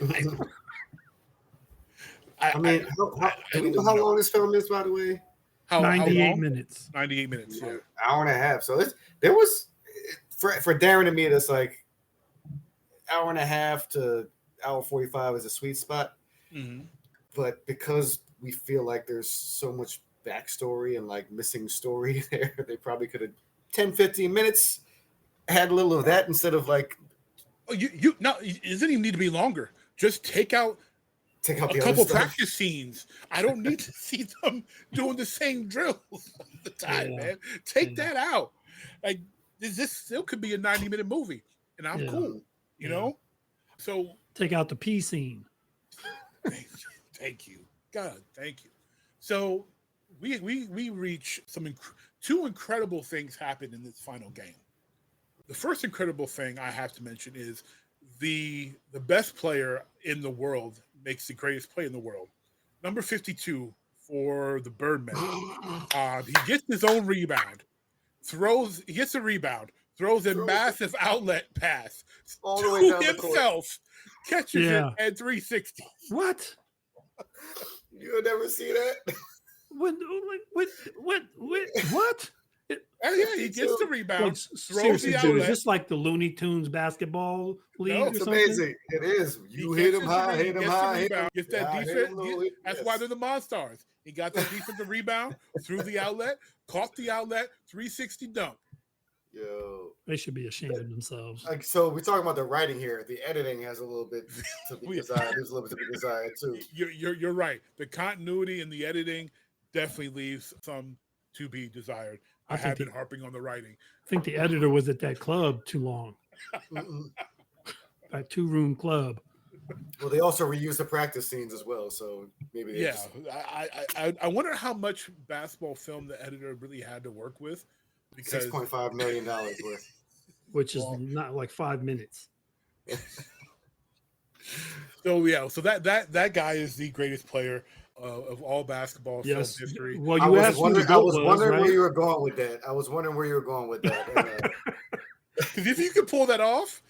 mean, do we know how long this film is, by the way? 98 minutes. 98 minutes, yeah. Hour and a half. So there was, for Darren and me, that's like hour and a half to hour 45 is a sweet spot. Mm-hmm. But because we feel like there's so much backstory and like missing story there, they probably could have 10, 15 minutes had a little of that instead of like. Oh, it doesn't even need to be longer. Just take out a couple practice scenes. I don't need to see them doing the same drills all the time, man. Take that out. Like, this still could be a 90-minute movie, and I'm cool, you know? So take out the pee scene. Thank you. God, thank you. So we reach two incredible things happen in this final game. The first incredible thing I have to mention is the best player in the world makes the greatest play in the world. Number 52 for the Birdmen. He gets his own rebound, throws a massive outlet pass all the way down himself, catches it at 360. What? You'll never see that. What? He gets the rebound, throws the Dude, outlet. is this like the Looney Tunes basketball league? No, it's amazing. It is. You hit him high, hit him high. Gets that defense. That's why they're the Monstars. He got the defensive rebound, threw the outlet, caught the outlet, 360 dunk. Yo, they should be ashamed of themselves. Like, so we're talking about the writing here. The editing has a little bit to be desired. There's a little bit to be desired too. You're right. The continuity in the editing definitely leaves some to be desired. I have been harping on the writing. I think the editor was at that club too long. That 2-room club. Well, they also reuse the practice scenes as well, so maybe. I wonder how much basketball film the editor really had to work with. Because $6.5 million worth, which is not like 5 minutes. So that guy is the greatest player of all basketball film history. Well, I was wondering where you were going with that. Because if you can pull that off,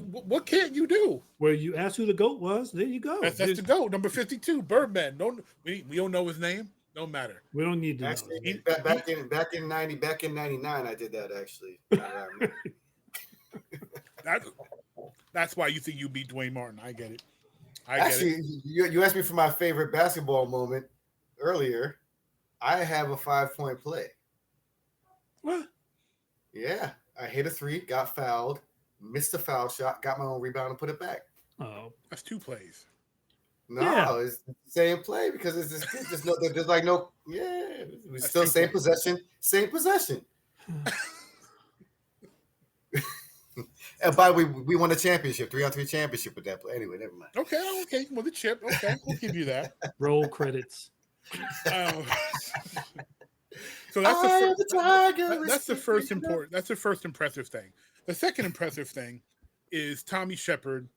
what can't you do? Well, you asked who the GOAT was. There you go. That's the GOAT, number 52, Birdman. We don't know his name. No matter. We don't need to actually, back in 99, I did that actually. That's why you think you beat Dwayne Martin. I get it. You asked me for my favorite basketball moment earlier. I have a 5-point play. What? Yeah, I hit a 3, got fouled, missed a foul shot, got my own rebound, and put it back. Oh, that's 2 plays. No, it's the same play because it's there's like no. Yeah, we still same possession. And by the way, we won a championship, 3-on-3 championship with that play. Anyway, never mind. Okay, well the chip. Okay, we'll give you that. Roll credits. So that's the first important. That's the first impressive thing. The second impressive thing is Tommy Shepard.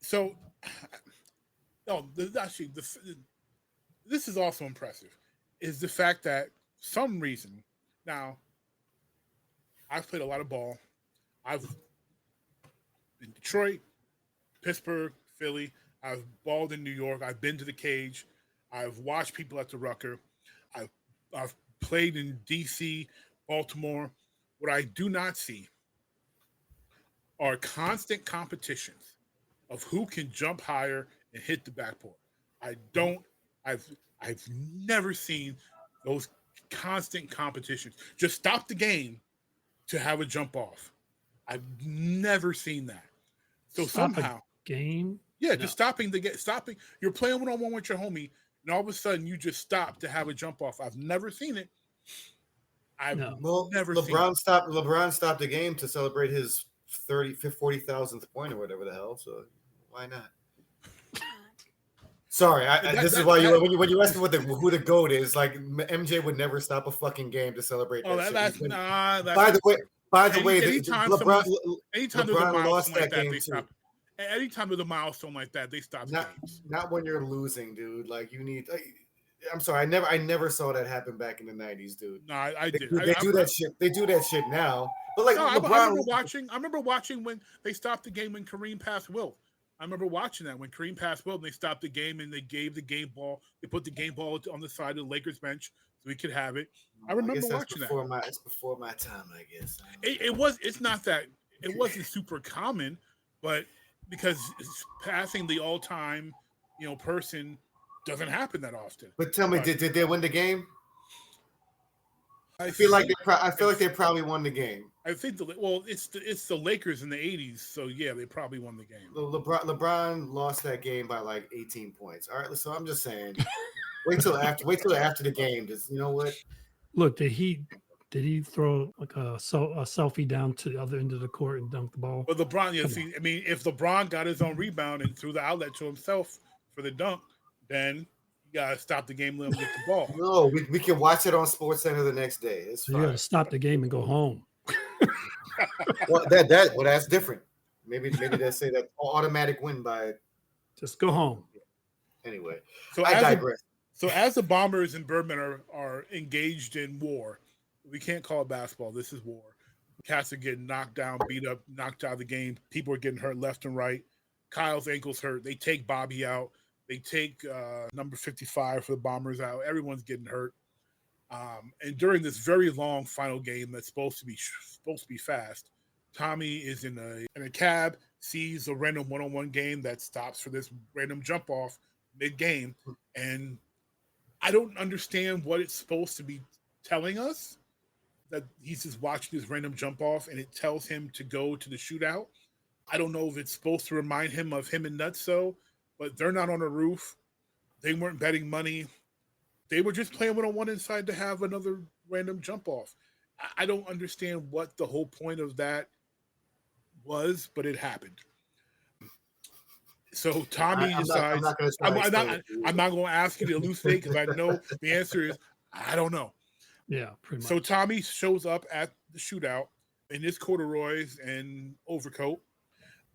So. No, actually, this is also impressive, is the fact that some reason, now, I've played a lot of ball. I've been Detroit, Pittsburgh, Philly. I've balled in New York. I've been to the cage. I've watched people at the Rucker. I've played in DC, Baltimore. What I do not see are constant competitions of who can jump higher and hit the backboard. I've never seen those constant competitions. Just stop the game to have a jump off. I've never seen that. So Stop somehow, a game. yeah, just stopping. You're playing one-on-one with your homie, and all of a sudden you just stop to have a jump off. I've never seen it. Never seen it. LeBron stopped the game to celebrate his 40,000th point or whatever the hell. So why not? Sorry, this is why when you ask me who the GOAT is, like MJ would never stop a fucking game to celebrate. Oh, that shit. By the way, anytime there's a milestone like that, they stop. Anytime there's a milestone like that, they stop games. Not when you're losing, dude. Like you need. I'm sorry, I never saw that happen back in the '90s, dude. No, I did. They do that shit. They do that shit now. But like LeBron, I remember watching when they stopped the game when Kareem passed Wilt. I remember watching that when Kareem passed Wilt and they stopped the game and they gave the game ball. They put the game ball on the side of the Lakers bench so we could have it. I remember watching that. It's before my time, I guess. It's not that it wasn't super common, but because passing the all-time, person doesn't happen that often. But tell me, did they win the game? I feel like they probably won the game. I think it's the Lakers in the '80s, so yeah, they probably won the game. LeBron lost that game by like 18 points. All right, so I'm just saying, wait till after the game. Just you know what? Look, did he throw like a selfie down to the other end of the court and dunk the ball? But LeBron, if LeBron got his own rebound and threw the outlet to himself for the dunk, then you gotta stop the game, let him get the ball. No, we can watch it on SportsCenter the next day. It's fine. You gotta stop the game and go home. Well, that's different. Maybe they say that automatic win by. Just go home. Anyway, so I digress. As the Bombers and Birdmen are engaged in war, we can't call it basketball. This is war. Cats are getting knocked down, beat up, knocked out of the game. People are getting hurt left and right. Kyle's ankle's hurt. They take Bobby out. They take number 55 for the Bombers out. Everyone's getting hurt. And during this very long final game that's supposed to be fast, Tommy is in a cab, sees a random one-on-one game that stops for this random jump off mid-game, and I don't understand what it's supposed to be telling us. That he's just watching this random jump off, and it tells him to go to the shootout. I don't know if it's supposed to remind him of him and Nutso, but they're not on a roof. They weren't betting money. They were just playing one-on-one inside to have another random jump off. I don't understand what the whole point of that was, but it happened. So Tommy decides. I'm not going to ask you to elucidate because I know the answer is I don't know. Yeah, pretty much. So Tommy shows up at the shootout in his corduroys and overcoat.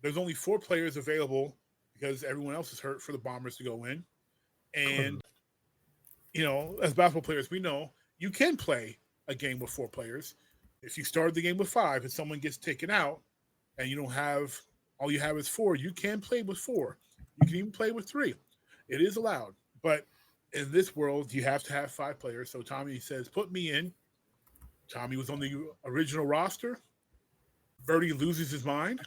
There's only 4 players available because everyone else is hurt for the Bombers to go in. And, as basketball players, we know you can play a game with 4 players. If you start the game with 5 and someone gets taken out and you don't have, all you have is 4, you can play with 4. You can even play with 3. It is allowed. But in this world, you have to have 5 players. So Tommy says, put me in. Tommy was on the original roster. Verdi loses his mind.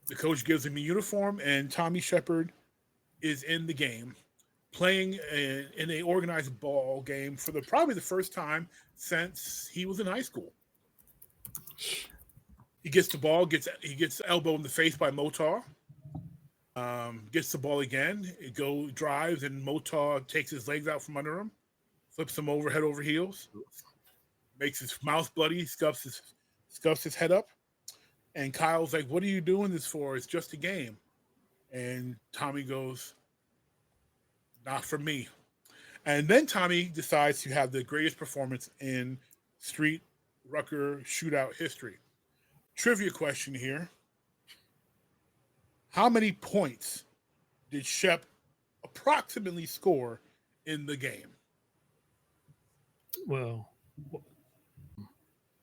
The coach gives him a uniform, and Tommy Shepard is in the game, playing in an organized ball game for probably the first time since he was in high school. He gets the ball, he gets elbowed in the face by Motar. Gets the ball again. It drives, and Motar takes his legs out from under him, flips him over head over heels, makes his mouth bloody, scuffs his head up. And Kyle's like, "What are you doing this for? It's just a game." And Tommy goes, "Not for me." And then Tommy decides to have the greatest performance in street Rucker shootout history. Trivia question here. How many points did Shep approximately score in the game? Well,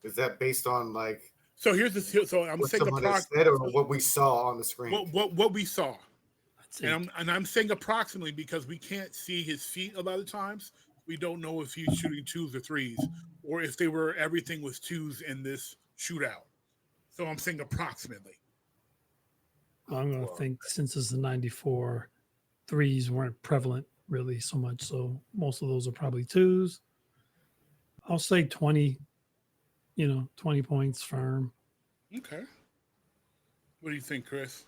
is that based on like? So here's the. So I'm saying the said or what we saw on the screen. What we saw. I And I'm saying approximately because we can't see his feet a lot of times. We don't know if he's shooting twos or threes, or if everything was twos in this shootout. So I'm saying approximately. I'm going to think since it's a 94, threes weren't prevalent really so much. So most of those are probably twos. I'll say 20, 20 points firm. Okay. What do you think, Chris?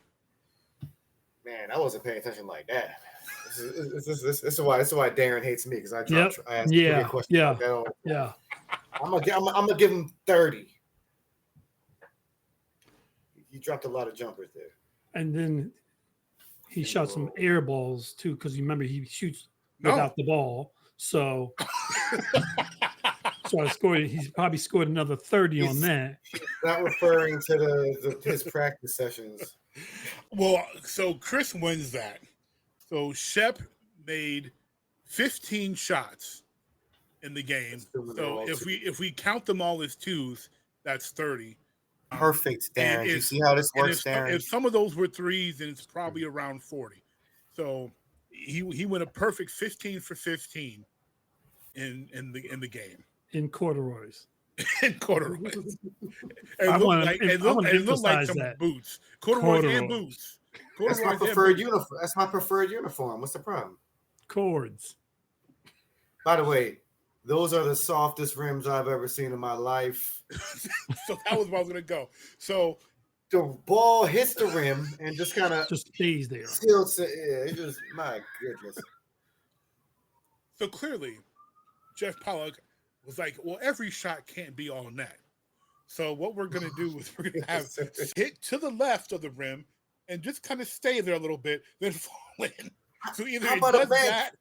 Man, I wasn't paying attention like that. This is why Darren hates me, because I ask yeah, questions yeah, like that. Yeah. I'm gonna give him 30. He dropped a lot of jumpers there. And then he shot some air balls too, because you remember he shoots without the ball. So I scored. He's probably scored another 30 on that. He's not referring to his practice sessions. Well, so Chris wins that. So Shep made 15 shots in the game. So if we count them all as twos, that's 30. Perfect, Darren. You see how this works, Darren? If some of those were threes, then it's probably around 40. So he went a perfect 15 for 15 in the game. In corduroys. In corduroys. It looked like some boots. Corduroys and boots. That's my preferred uniform. That's my preferred uniform. What's the problem? Cords. By the way, those are the softest rims I've ever seen in my life. So that was where I was going to go. So the ball hits the rim and just kind of stays there. It just, my goodness. So clearly, Jeff Pollock was like, well, every shot can't be all net. So what we're going to do is we're going to have hit to the left of the rim and just kind of stay there a little bit, then fall in. So either how about it does that.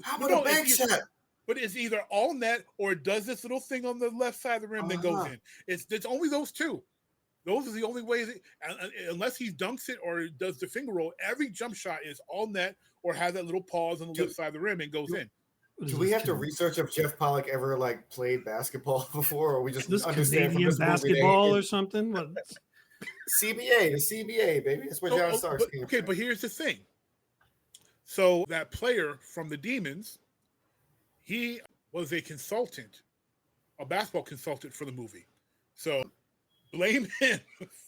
How about a bank shot? But it's either all net or it does this little thing on the left side of the rim that goes in. It's only those two. Those are the only ways. Unless he dunks it or does the finger roll, every jump shot is all net or has that little pause on the left side of the rim and goes in. Do we have to research if Jeff Pollock ever played basketball before, or we just understand Canadian basketball or something? CBA, the CBA, baby. That's where John Starks came from. Okay, but here's the thing. So that player from the Demons, he was a consultant, a basketball consultant for the movie. So blame him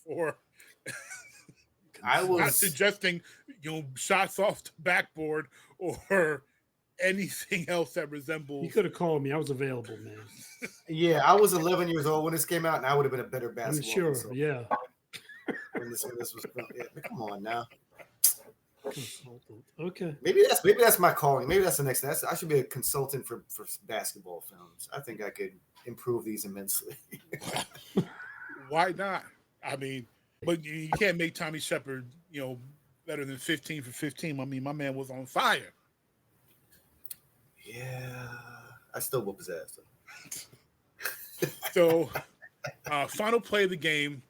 for not suggesting, shots off the backboard or anything else that resembles. You could have called me. I was available, man. Yeah, I was 11 years old when this came out, and I would have been a better basketball. I'm sure, consultant. yeah. When this was, come on now. Okay. Maybe that's my calling. Maybe that's the next. I should be a consultant for basketball films. I think I could improve these immensely. Why not? I mean, but you can't make Tommy Shepard, better than 15 for 15. I mean, my man was on fire. Yeah, I still whoop his ass though. So, final play of the game.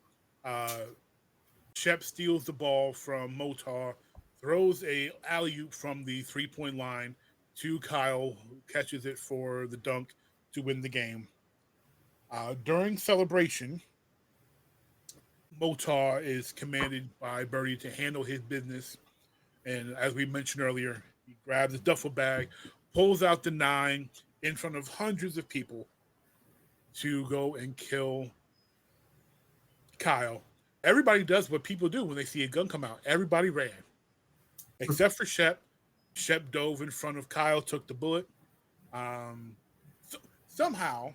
Shep steals the ball from Motar, throws a alley-oop from the three-point line to Kyle, who catches it for the dunk to win the game. During celebration, Motar is commanded by Birdie to handle his business. And as we mentioned earlier, he grabs his duffel bag, pulls out the 9 in front of hundreds of people to go and kill Kyle. Everybody does what people do when they see a gun come out. Everybody ran. Except for Shep. Shep dove in front of Kyle, took the bullet. Somehow,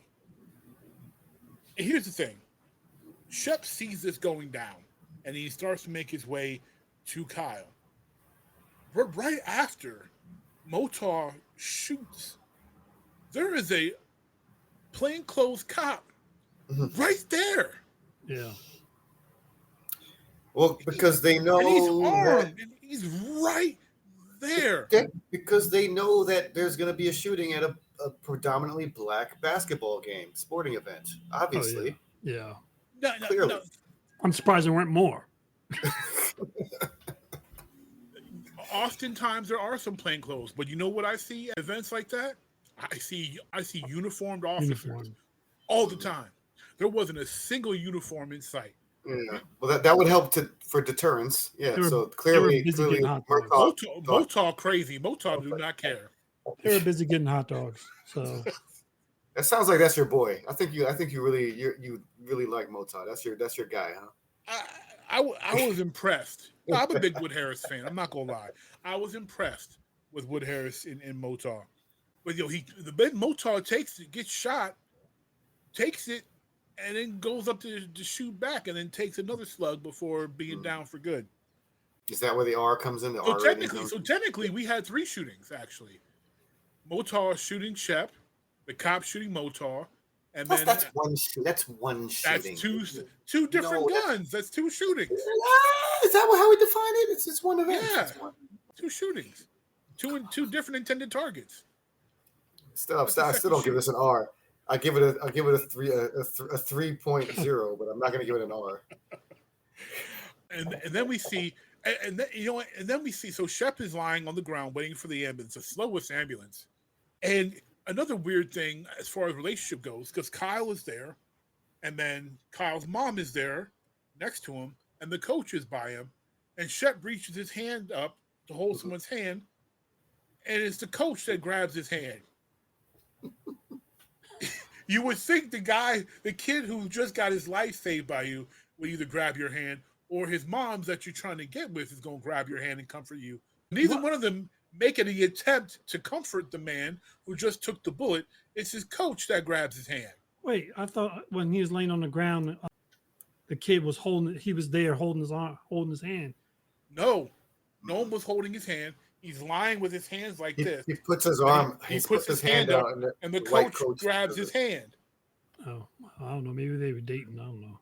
and here's the thing. Shep sees this going down, and he starts to make his way to Kyle. But right after Motar shoots, there is a plainclothes cop right there. Yeah. Well, because they know and he's armed. And he's right there. Because they know that there's going to be a shooting at a predominantly black basketball game, sporting event. Obviously. Oh, yeah. Clearly. No. I'm surprised there weren't more. Oftentimes there are some plainclothes, but you know what I see at events like that? I see uniformed officers all the time. There wasn't a single uniform in sight. Yeah. Well, that would help for deterrence. Yeah. So clearly, Murtaugh Motown crazy. Motown do not care. They were busy getting hot dogs. So that sounds like that's your boy. I think you really like Motown. That's your guy, huh? I was impressed. I'm a big Wood Harris fan. I'm not gonna lie. I was impressed with Wood Harris in Motown. But Motown gets shot, takes it, and then goes up to shoot back, and then takes another slug before being down for good. Is that where the R comes in? Technically, we had 3 shootings actually. Motown shooting Shep, the cop shooting Motown, and then that's one shooting. That's two different guns. That's 2 shootings. Is that how we define it? It's just one event. Yeah, 2 shootings, two different intended targets. I still don't give this an R. I give it a 3.0, but I'm not going to give it an R. And then we see, and then we see. So Shep is lying on the ground waiting for the ambulance, the slowest ambulance. And another weird thing as far as relationship goes, because Kyle is there, and then Kyle's mom is there next to him, and the coach is by him, and Shep reaches his hand up to hold someone's hand, and it's the coach that grabs his hand. You would think the kid who just got his life saved by you would either grab your hand, or his mom's that you're trying to get with is going to grab your hand and comfort you. Neither one of them make any attempt to comfort the man who just took the bullet. It's his coach that grabs his hand. Wait, I thought when he was laying on the ground, the kid was he was there holding his arm, holding his hand. No one was holding his hand. He's lying with his hands like this. He puts his arm. He puts his hand out, and the coach grabs his hand. Oh, I don't know. Maybe they were dating. I don't know.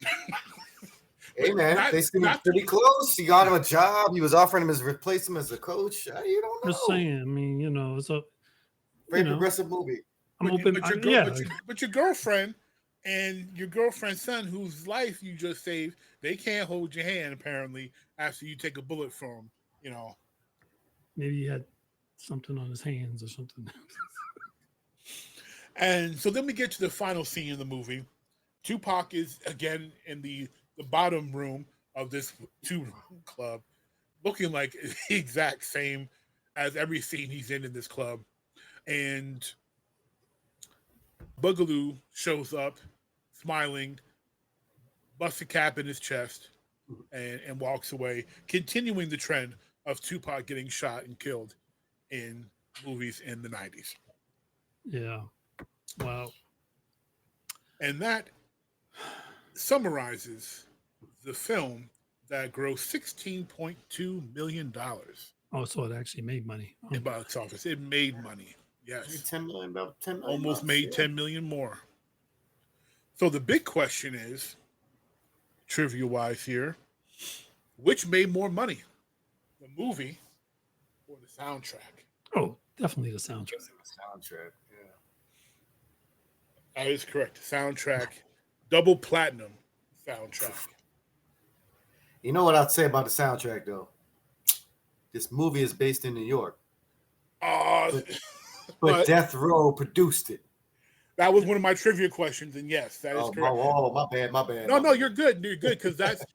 Hey man, they seem pretty close. He got him a job. He was offering him replace him as a coach. You don't know. Just saying. I mean, it's a very progressive movie. But your girlfriend and your girlfriend's son, whose life you just saved, they can't hold your hand apparently after you take a bullet from him. Maybe he had something on his hands or something. And so then we get to the final scene in the movie. Tupac is again in the bottom room of this 2-room club, looking like the exact same as every scene he's in this club. And Boogaloo shows up, smiling, busts a cap in his chest, and walks away, continuing the trend of Tupac getting shot and killed in movies in the 90s. Yeah. Wow. And that summarizes the film that grossed $16.2 million. Oh, so it actually made money. In box office. It made money. Yes. 10 million, about 10 million. Almost made 10 million more. So the big question is, trivia-wise here, which made more money? The movie or the soundtrack? Oh, definitely the soundtrack. Soundtrack, yeah. That is correct. Soundtrack, double platinum soundtrack. You know what I'd say about the soundtrack, though? This movie is based in New York. But Death Row produced it. That was one of my trivia questions, and yes, that is correct. Oh, my bad. No, you're good. You're good, because that's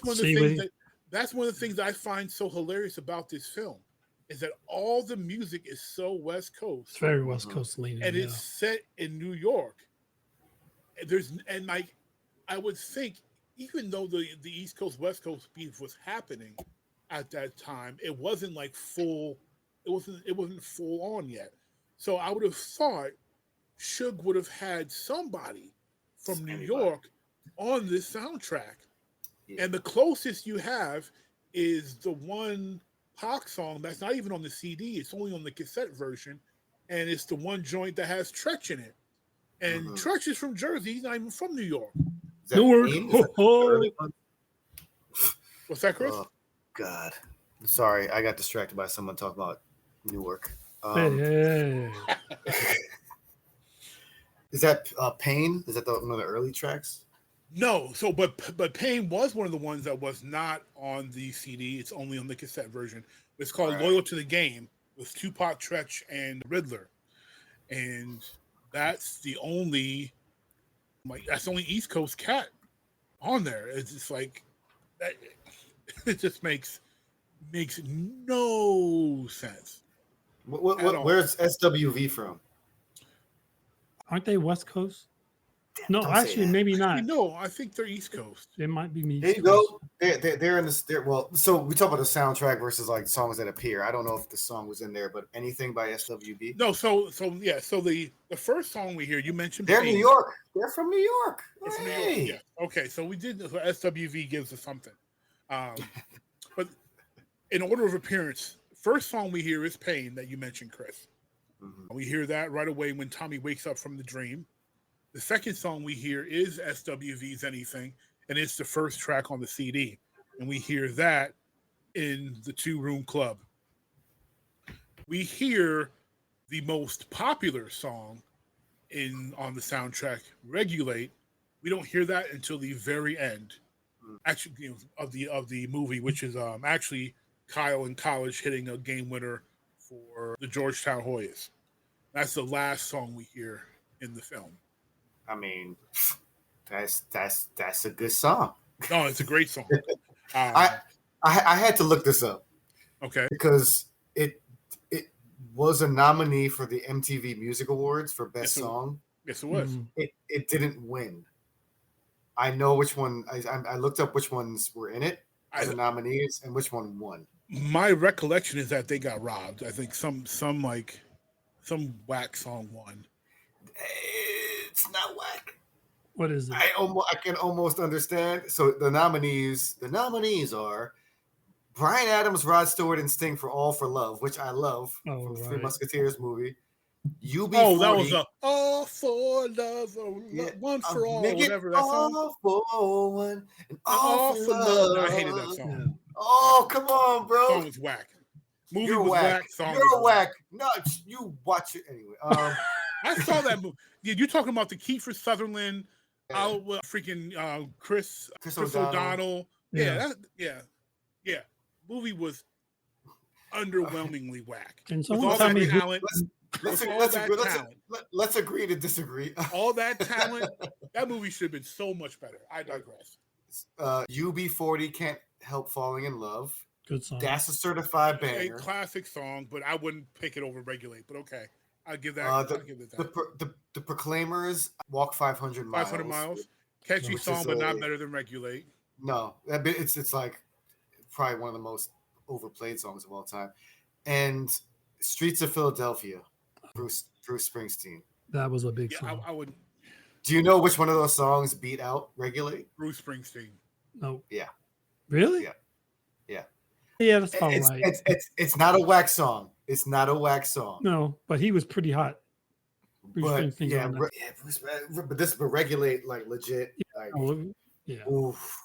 one of the things that's one of the things I find so hilarious about this film, is that all the music is so West Coast. It's very West Coast leaning, and it's set in New York. I would think, even though the East Coast West Coast beef was happening at that time, it wasn't like full. It wasn't full on yet. So I would have thought Suge would have had somebody from New York on this soundtrack. Yeah. And the closest you have is the one Pac song that's not even on the CD. It's only on the cassette version. And it's the one joint that has Tretch in it. And Tretch is from Jersey. He's not even from New York. Newark. What's that, Chris? Oh, God. Sorry, I got distracted by someone talking about Newark. Hey. Is that Pain? Is that one of the early tracks? No. So, but Pain was one of the ones that was not on the CD. It's only on the cassette version. It's called Loyal to the Game with Tupac, Tretch, and Riddler. And that's the only East Coast cat on there. It's just like that. It just makes no sense. At all. Where's SWV from? Aren't they West Coast? No, Don't say actually, that. maybe not. No, I think they're East Coast. It might be me. There you go. They're in this. Well, so we talk about the soundtrack versus like songs that appear. I don't know if the song was in there, but anything by SWV. No, so yeah. So the first song we hear, you mentioned They're Pain. New York. They're from New York. It's New York, Hey. yeah. Okay, so we did. So SWV gives us something. But in order of appearance, first song we hear is Pain that you mentioned, Chris. Mhm. We hear that right away when Tommy wakes up from the dream. The second song we hear is SWV's Anything, and it's the first track on the CD. And we hear that in the 2 Room Club. We hear the most popular song on the soundtrack, Regulate. We don't hear that until the very end, actually, of the movie, which is actually Kyle in college hitting a game winner for the Georgetown Hoyas. That's the last song we hear in the film. I mean, that's a good song. No, it's a great song. I had to look this up Okay. because it was a nominee for the MTV Music Awards for Best Song. Yes, it was. It didn't win. I know which one. I looked up which ones were in it as the nominees and which one won. My recollection is that they got robbed. I think some whack song won. It's not whack. What is it? I can almost understand. So the nominees are Bryan Adams, Rod Stewart, and Sting for All for Love, which I love from the Three Musketeers movie. UB40. Oh, that was a All for Love, or One for All, make whatever it that song. all for one and All all for for Love. love. I hated that song. Yeah. Oh, come on, bro. Song was whack. Movie You're was whack. Song You're was whack. No, you watch it anyway. I saw that movie. Yeah, you're talking about the Kiefer Sutherland, Chris O'Donnell. Yeah. Yeah. Movie was underwhelmingly whack. Can With someone all tell that me who- talent, Let's agree to disagree. all that talent, that movie should have been so much better. I digress. UB40 Can't Help Falling in Love. Good song. That's a certified A banger. classic song, but I wouldn't pick it over Regulate. But okay, I'll give that. The Proclaimers, Walk 500 Miles. 500 Miles, catchy Which song, is but not better than Regulate. No, it's like probably one of the most overplayed songs of all time. And Streets of Philadelphia, Bruce Springsteen. That was a big Yeah, song. I would. Do you know which one of those songs beat out Regulate? Bruce Springsteen. No. Yeah. Really? Yeah. Yeah. Yeah, that's all right. It's not a whack song. It's not a whack song. No, but he was pretty hot. Bruce But Springsteen yeah, on that. but Regulate like legit. Like, Yeah. oof.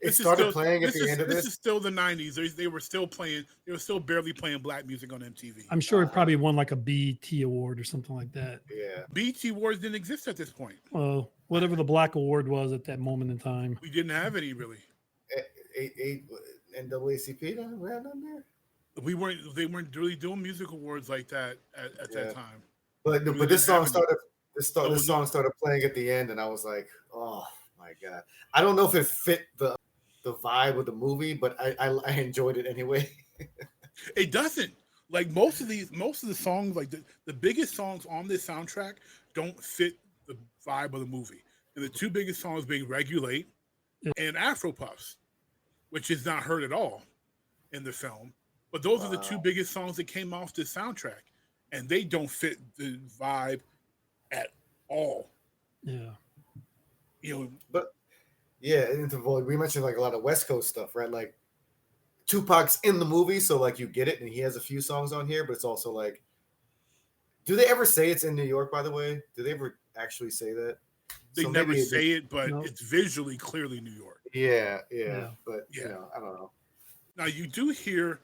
It This is started still- playing at the end of This this. is still the 90s. They were still playing. They were still barely playing black music on MTV. I'm sure it probably won like a BET award or something like that. Yeah. BET Awards didn't exist at this point. Well, whatever the black award was at that moment in time. We didn't have any really. NAACP down there. They weren't really doing music awards like that at that time. But really this didn't song have started. This song started playing at the end, and I was like, "Oh my god!" I don't know if it fit the vibe of the movie, but I enjoyed it anyway. It doesn't. Like most of the songs, like the biggest songs on this soundtrack don't fit the vibe of the movie. And the two biggest songs being Regulate and Afro Puffs, which is not heard at all in the film. But those are the two biggest songs that came off this soundtrack. And they don't fit the vibe at all. Yeah. But yeah, we mentioned like a lot of West Coast stuff, right? Like Tupac's in the movie, so like you get it, and he has a few songs on here, but it's also like, do they ever say it's in New York, by the way? Do they ever actually say that? They So never maybe say it, but No. it's visually clearly New York. Yeah. Yeah. But Yeah. I don't know. Now you do hear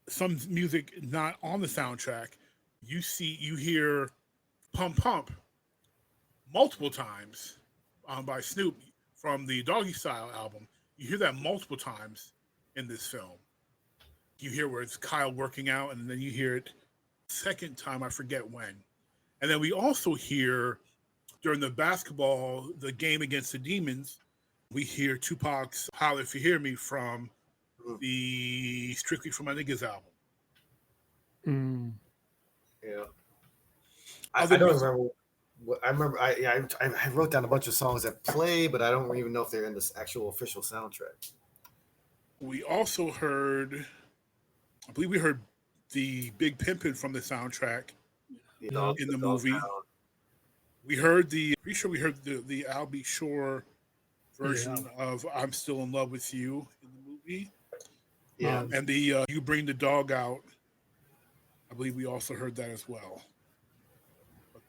some music not on the soundtrack. You hear Pump Pump multiple times by Snoop from the Doggy Style album. You hear that multiple times in this film. You hear where it's Kyle working out, and then you hear it second time, I forget when. And then we also hear during the game against the Demons, we hear Tupac's "Holla If You Hear Me" from the Strictly for My Niggas album. Yeah. I don't remember. I wrote down a bunch of songs that play, but I don't even know if they're in this actual official soundtrack. We also heard, I believe we heard the Big Pimpin' from the soundtrack in the movie. We heard pretty sure we heard the Al B. Shore version of "I'm Still in Love with You" in the movie. Yeah. And the "You Bring the Dog Out," I believe we also heard that as well.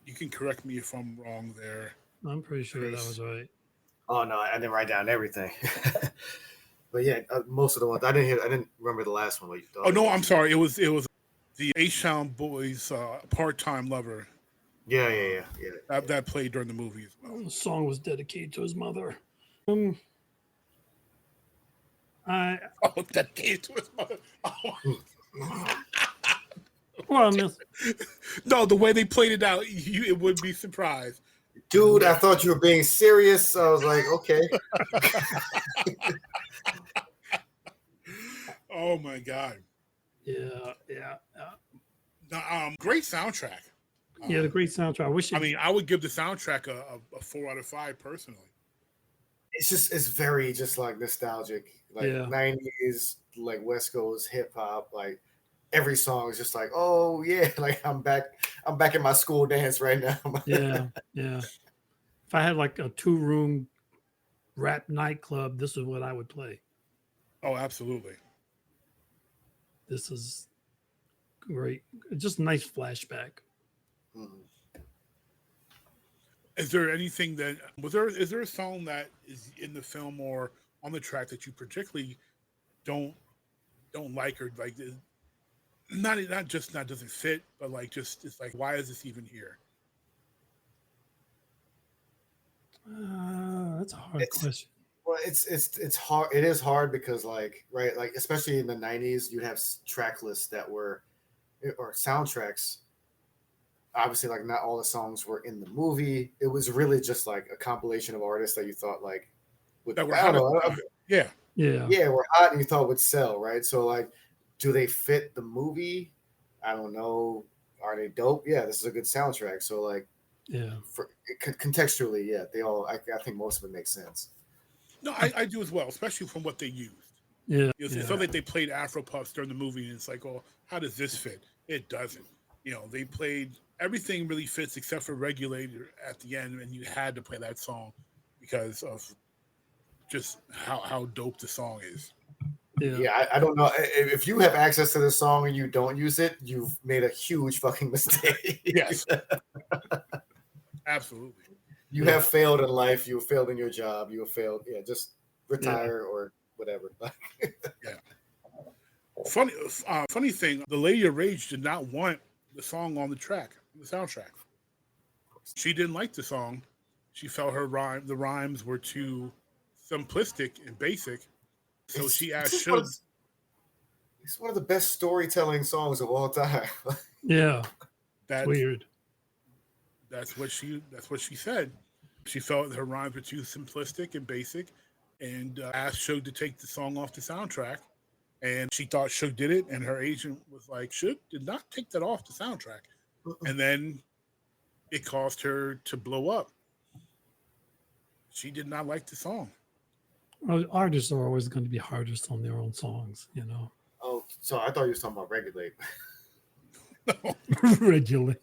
You can correct me if I'm wrong there. I'm pretty sure that was right. Oh no, I didn't write down everything. But yeah, most of the ones I didn't remember the last one. Oh no, I'm sorry. It was the H-Town Boys "Part-Time Lover." Yeah. That played during the movie as well. The song was dedicated to his mother. Dedicated to his mother. Well, miss. No, the way they played it out, it would be surprised. Dude, I thought you were being serious. I was like, okay. Oh my god. Yeah. Great soundtrack. The great soundtrack. I would give the soundtrack a 4 out of 5 personally. It's very just like nostalgic, like 90s, like West Coast hip hop. Like every song is just like, oh yeah, like I'm back in my school dance right now. Yeah. If I had like a 2-room rap nightclub, this is what I would play. Oh, absolutely. This is great. Just a nice flashback. Is there anything is there a song that is in the film or on the track that you particularly don't like, or like not doesn't fit, but like just it's like, why is this even here? That's a hard question. Well, it's hard. It is hard because like especially in the 90s, you'd have track lists that were or soundtracks. Obviously, like not all the songs were in the movie. It was really just like a compilation of artists that you thought like would, That were hot. Yeah, were hot and you thought would sell, right? So like, do they fit the movie? I don't know. Are they dope? Yeah, this is a good soundtrack. So like, contextually, yeah, they all. I think most of it makes sense. No, I do as well, especially from what they used. Yeah, It's so that they played Afro Puffs during the movie, and it's like, oh, how does this fit? It doesn't. They played everything really fits except for Regulator at the end, and you had to play that song because of just how dope the song is. Yeah, I don't know if you have access to the song and you don't use it, you've made a huge fucking mistake. Yes, absolutely. You have failed in life. You have failed in your job. You have failed. Yeah, just retire or whatever. Yeah. Funny thing, the Lady of Rage did not want the song on the soundtrack. She didn't like the song. She felt the rhymes were too simplistic and basic. So she asked Suge. It's one of the best storytelling songs of all time. Yeah. That's weird. That's what she said. She felt her rhymes were too simplistic and basic, and asked Suge to take the song off the soundtrack. And she thought Suge did it, and her agent was like, Suge did not take that off the soundtrack. And then it caused her to blow up. She did not like the song. Well, artists are always going to be hardest on their own songs, Oh, so I thought you were talking about Regulate. No. Regulate.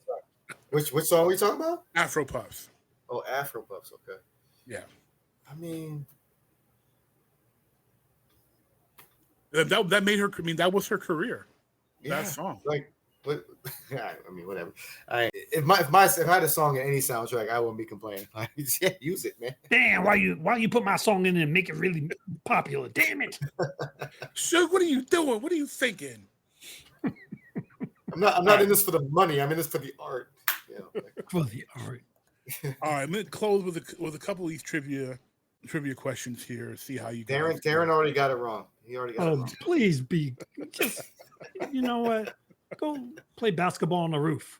Which song are we talking about? Afro Puffs. Oh, Afro Puffs. Okay. Yeah. I mean, that made her. I mean, that was her career. Yeah, that song. Like, I mean, whatever. If I had a song in any soundtrack, I wouldn't be complaining. Like, yeah, use it, man. Damn, why you put my song in and make it really popular? Damn it. Suge, what are you doing? What are you thinking? I'm not in this for the money. I'm in this for the art. For the art. All right, I'm gonna close with a couple of these trivia questions here. See how you. Darren already got it wrong. He already got it wrong. Please be just. You know what? Go play basketball on the roof.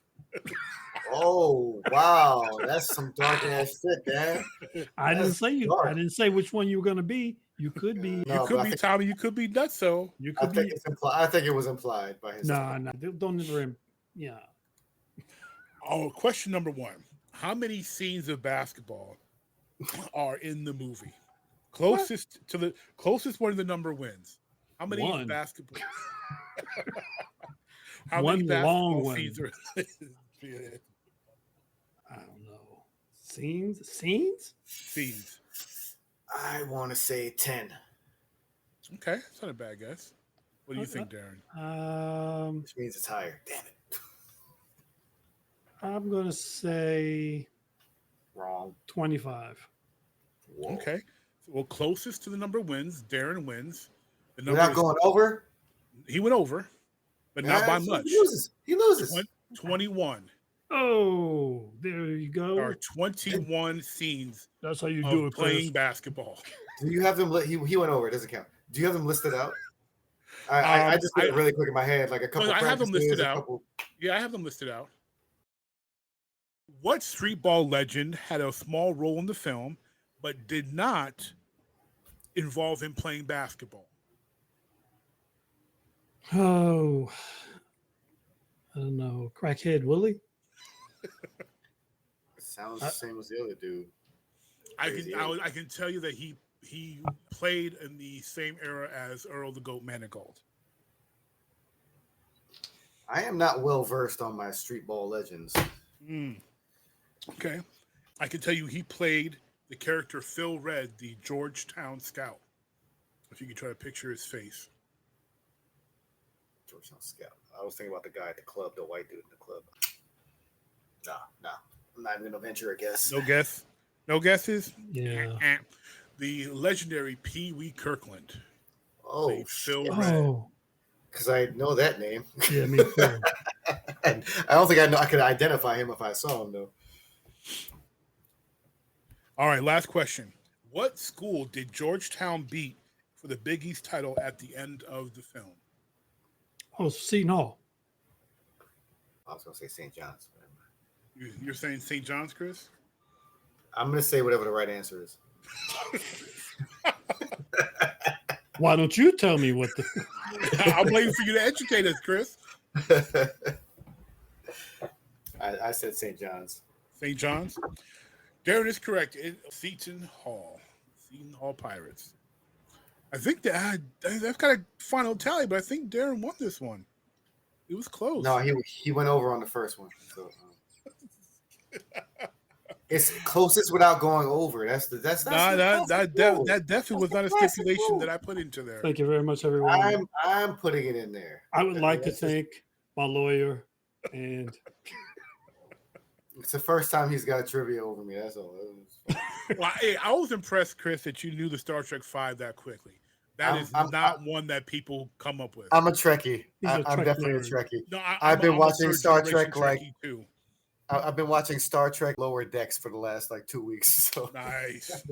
Oh wow, that's some dark ass shit, man. I didn't That's say you. dark. I didn't say which one you were gonna be. You could be. You No, could but be Tommy. You could be Nutso. You I could think be. it's implied. I think it was implied by his. Nah, don't enter him. Yeah. Oh, question number one: how many scenes of basketball are in the movie? Closest one to the number wins. How many One. basketball? How One many long basketball one. scenes are? I don't know. Scenes? Scenes. I want to say 10, Okay, it's not a bad guess. What do you think, Darren? which means it's higher. Damn it. I'm gonna say Wrong. 25. Whoa. Okay, well, closest to the number wins. Darren wins. The We're not going over. He went over, but not by So much. He loses. 21. Oh, there you There are go. 21 scenes That's how you do of it, playing Chris. basketball. Do you have them? He went over. It doesn't count. Do you have them listed out? I just did it really quick in my head, like a couple. Well, I have them listed practices, a out. couple- Yeah, I have them listed out. What street ball legend had a small role in the film, but did not involve him playing basketball? Oh, I don't know. Crackhead Willie? Sounds the same as the other dude. I can tell you that he played in the same era as Earl the Goat Manigault. I am not well versed on my street ball legends. Okay. I can tell you he played the character Phil Red, the Georgetown Scout. If you can try to picture his face. Georgetown Scout. I was thinking about the guy at the club, the white dude in the club. Nah. I'm not even gonna venture a guess. No guess? No guesses? Yeah. The legendary Pee Wee Kirkland. Oh, played Phil shit. Red. Oh, Because I know that name. yeah, me too. I don't think I could identify him if I saw him though. All right, last question. What school did Georgetown beat for the Big East title at the end of the film? Oh, Seton Hall. I was gonna say St. John's. You're saying St. John's, Chris? I'm gonna say whatever the right answer is. Why don't you tell me what the? I'm waiting for you to educate us, Chris. I said St. John's. St. John's. Darren is correct. Seton Hall. Seton Hall Pirates. I think that I've got a final tally, but I think Darren won this one. It was close. No, he went over on the first one. So it's closest without going over. That definitely was not a stipulation that I put into there. Thank you very much, everyone. I'm putting it in there. I would like to thank my lawyer, and It's the first time he's got trivia over me. That's all. Well, I was impressed, Chris, that you knew the Star Trek 5 that quickly. That is not one that people come up with. I'm a Trekkie. He's a I'm Trek definitely nerd. a Trekkie. No, I've been I'm a watching third Star generation Trek like Trekkie, too. I've been watching Star Trek Lower Decks for the last like 2 weeks. So Nice.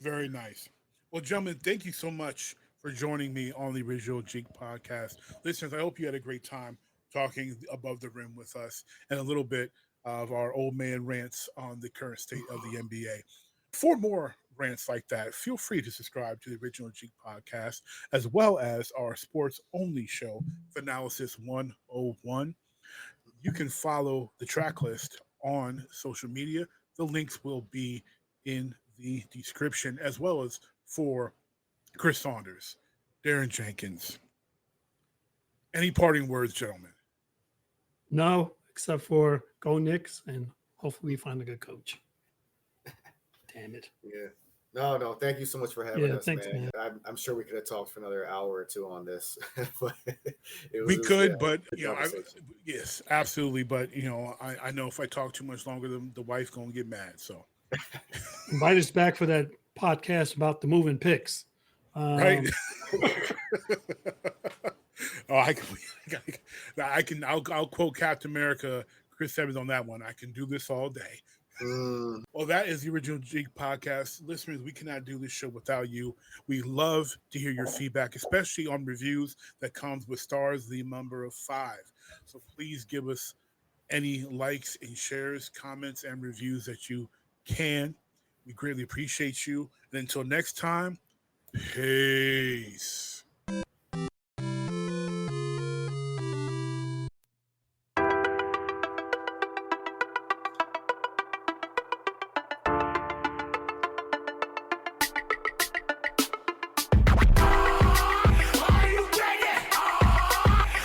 Very nice. Well, gentlemen, thank you so much for joining me on the original Jeek podcast. Listeners, I hope you had a great time talking above the rim with us and a little bit of our old man rants on the current state of the NBA. For more rants like that, feel free to subscribe to the original Jeek podcast, as well as our sports only show, Analysis 101. You can follow the track list on social media. The links will be in the description, as well as for Chris Saunders, Darren Jenkins. Any parting words, gentlemen? no, except for go Knicks, and hopefully we find a good coach. Damn it. yeah. No. Thank you so much for having us, thanks, man. I'm sure we could have talked for another hour or two on this. But We could, yeah, but good you know, conversation. yes, absolutely. But you know, I know if I talk too much longer, the wife's gonna get mad. So, Invite us back for that podcast about the moving picks. right? Oh, I'll quote Captain America, Chris Evans on that one. I can do this all day. Well, that is the original Jeek podcast. Listeners, we cannot do this show without you. We love to hear your feedback, especially on reviews that comes with stars, the number of 5. So please give us any likes and shares, comments, and reviews that you can. We greatly appreciate you. And until next time, peace.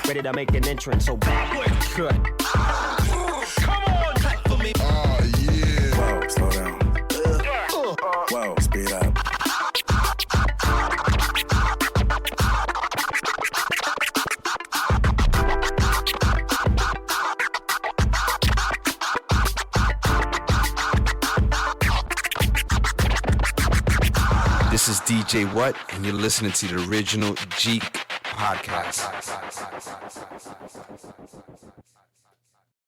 Ready to make an entrance, so backward cut. Come on, type for me. Oh, yeah. Whoa, slow down. Whoa, speed up. This is DJ What, and you're listening to the original Jeek Podcast.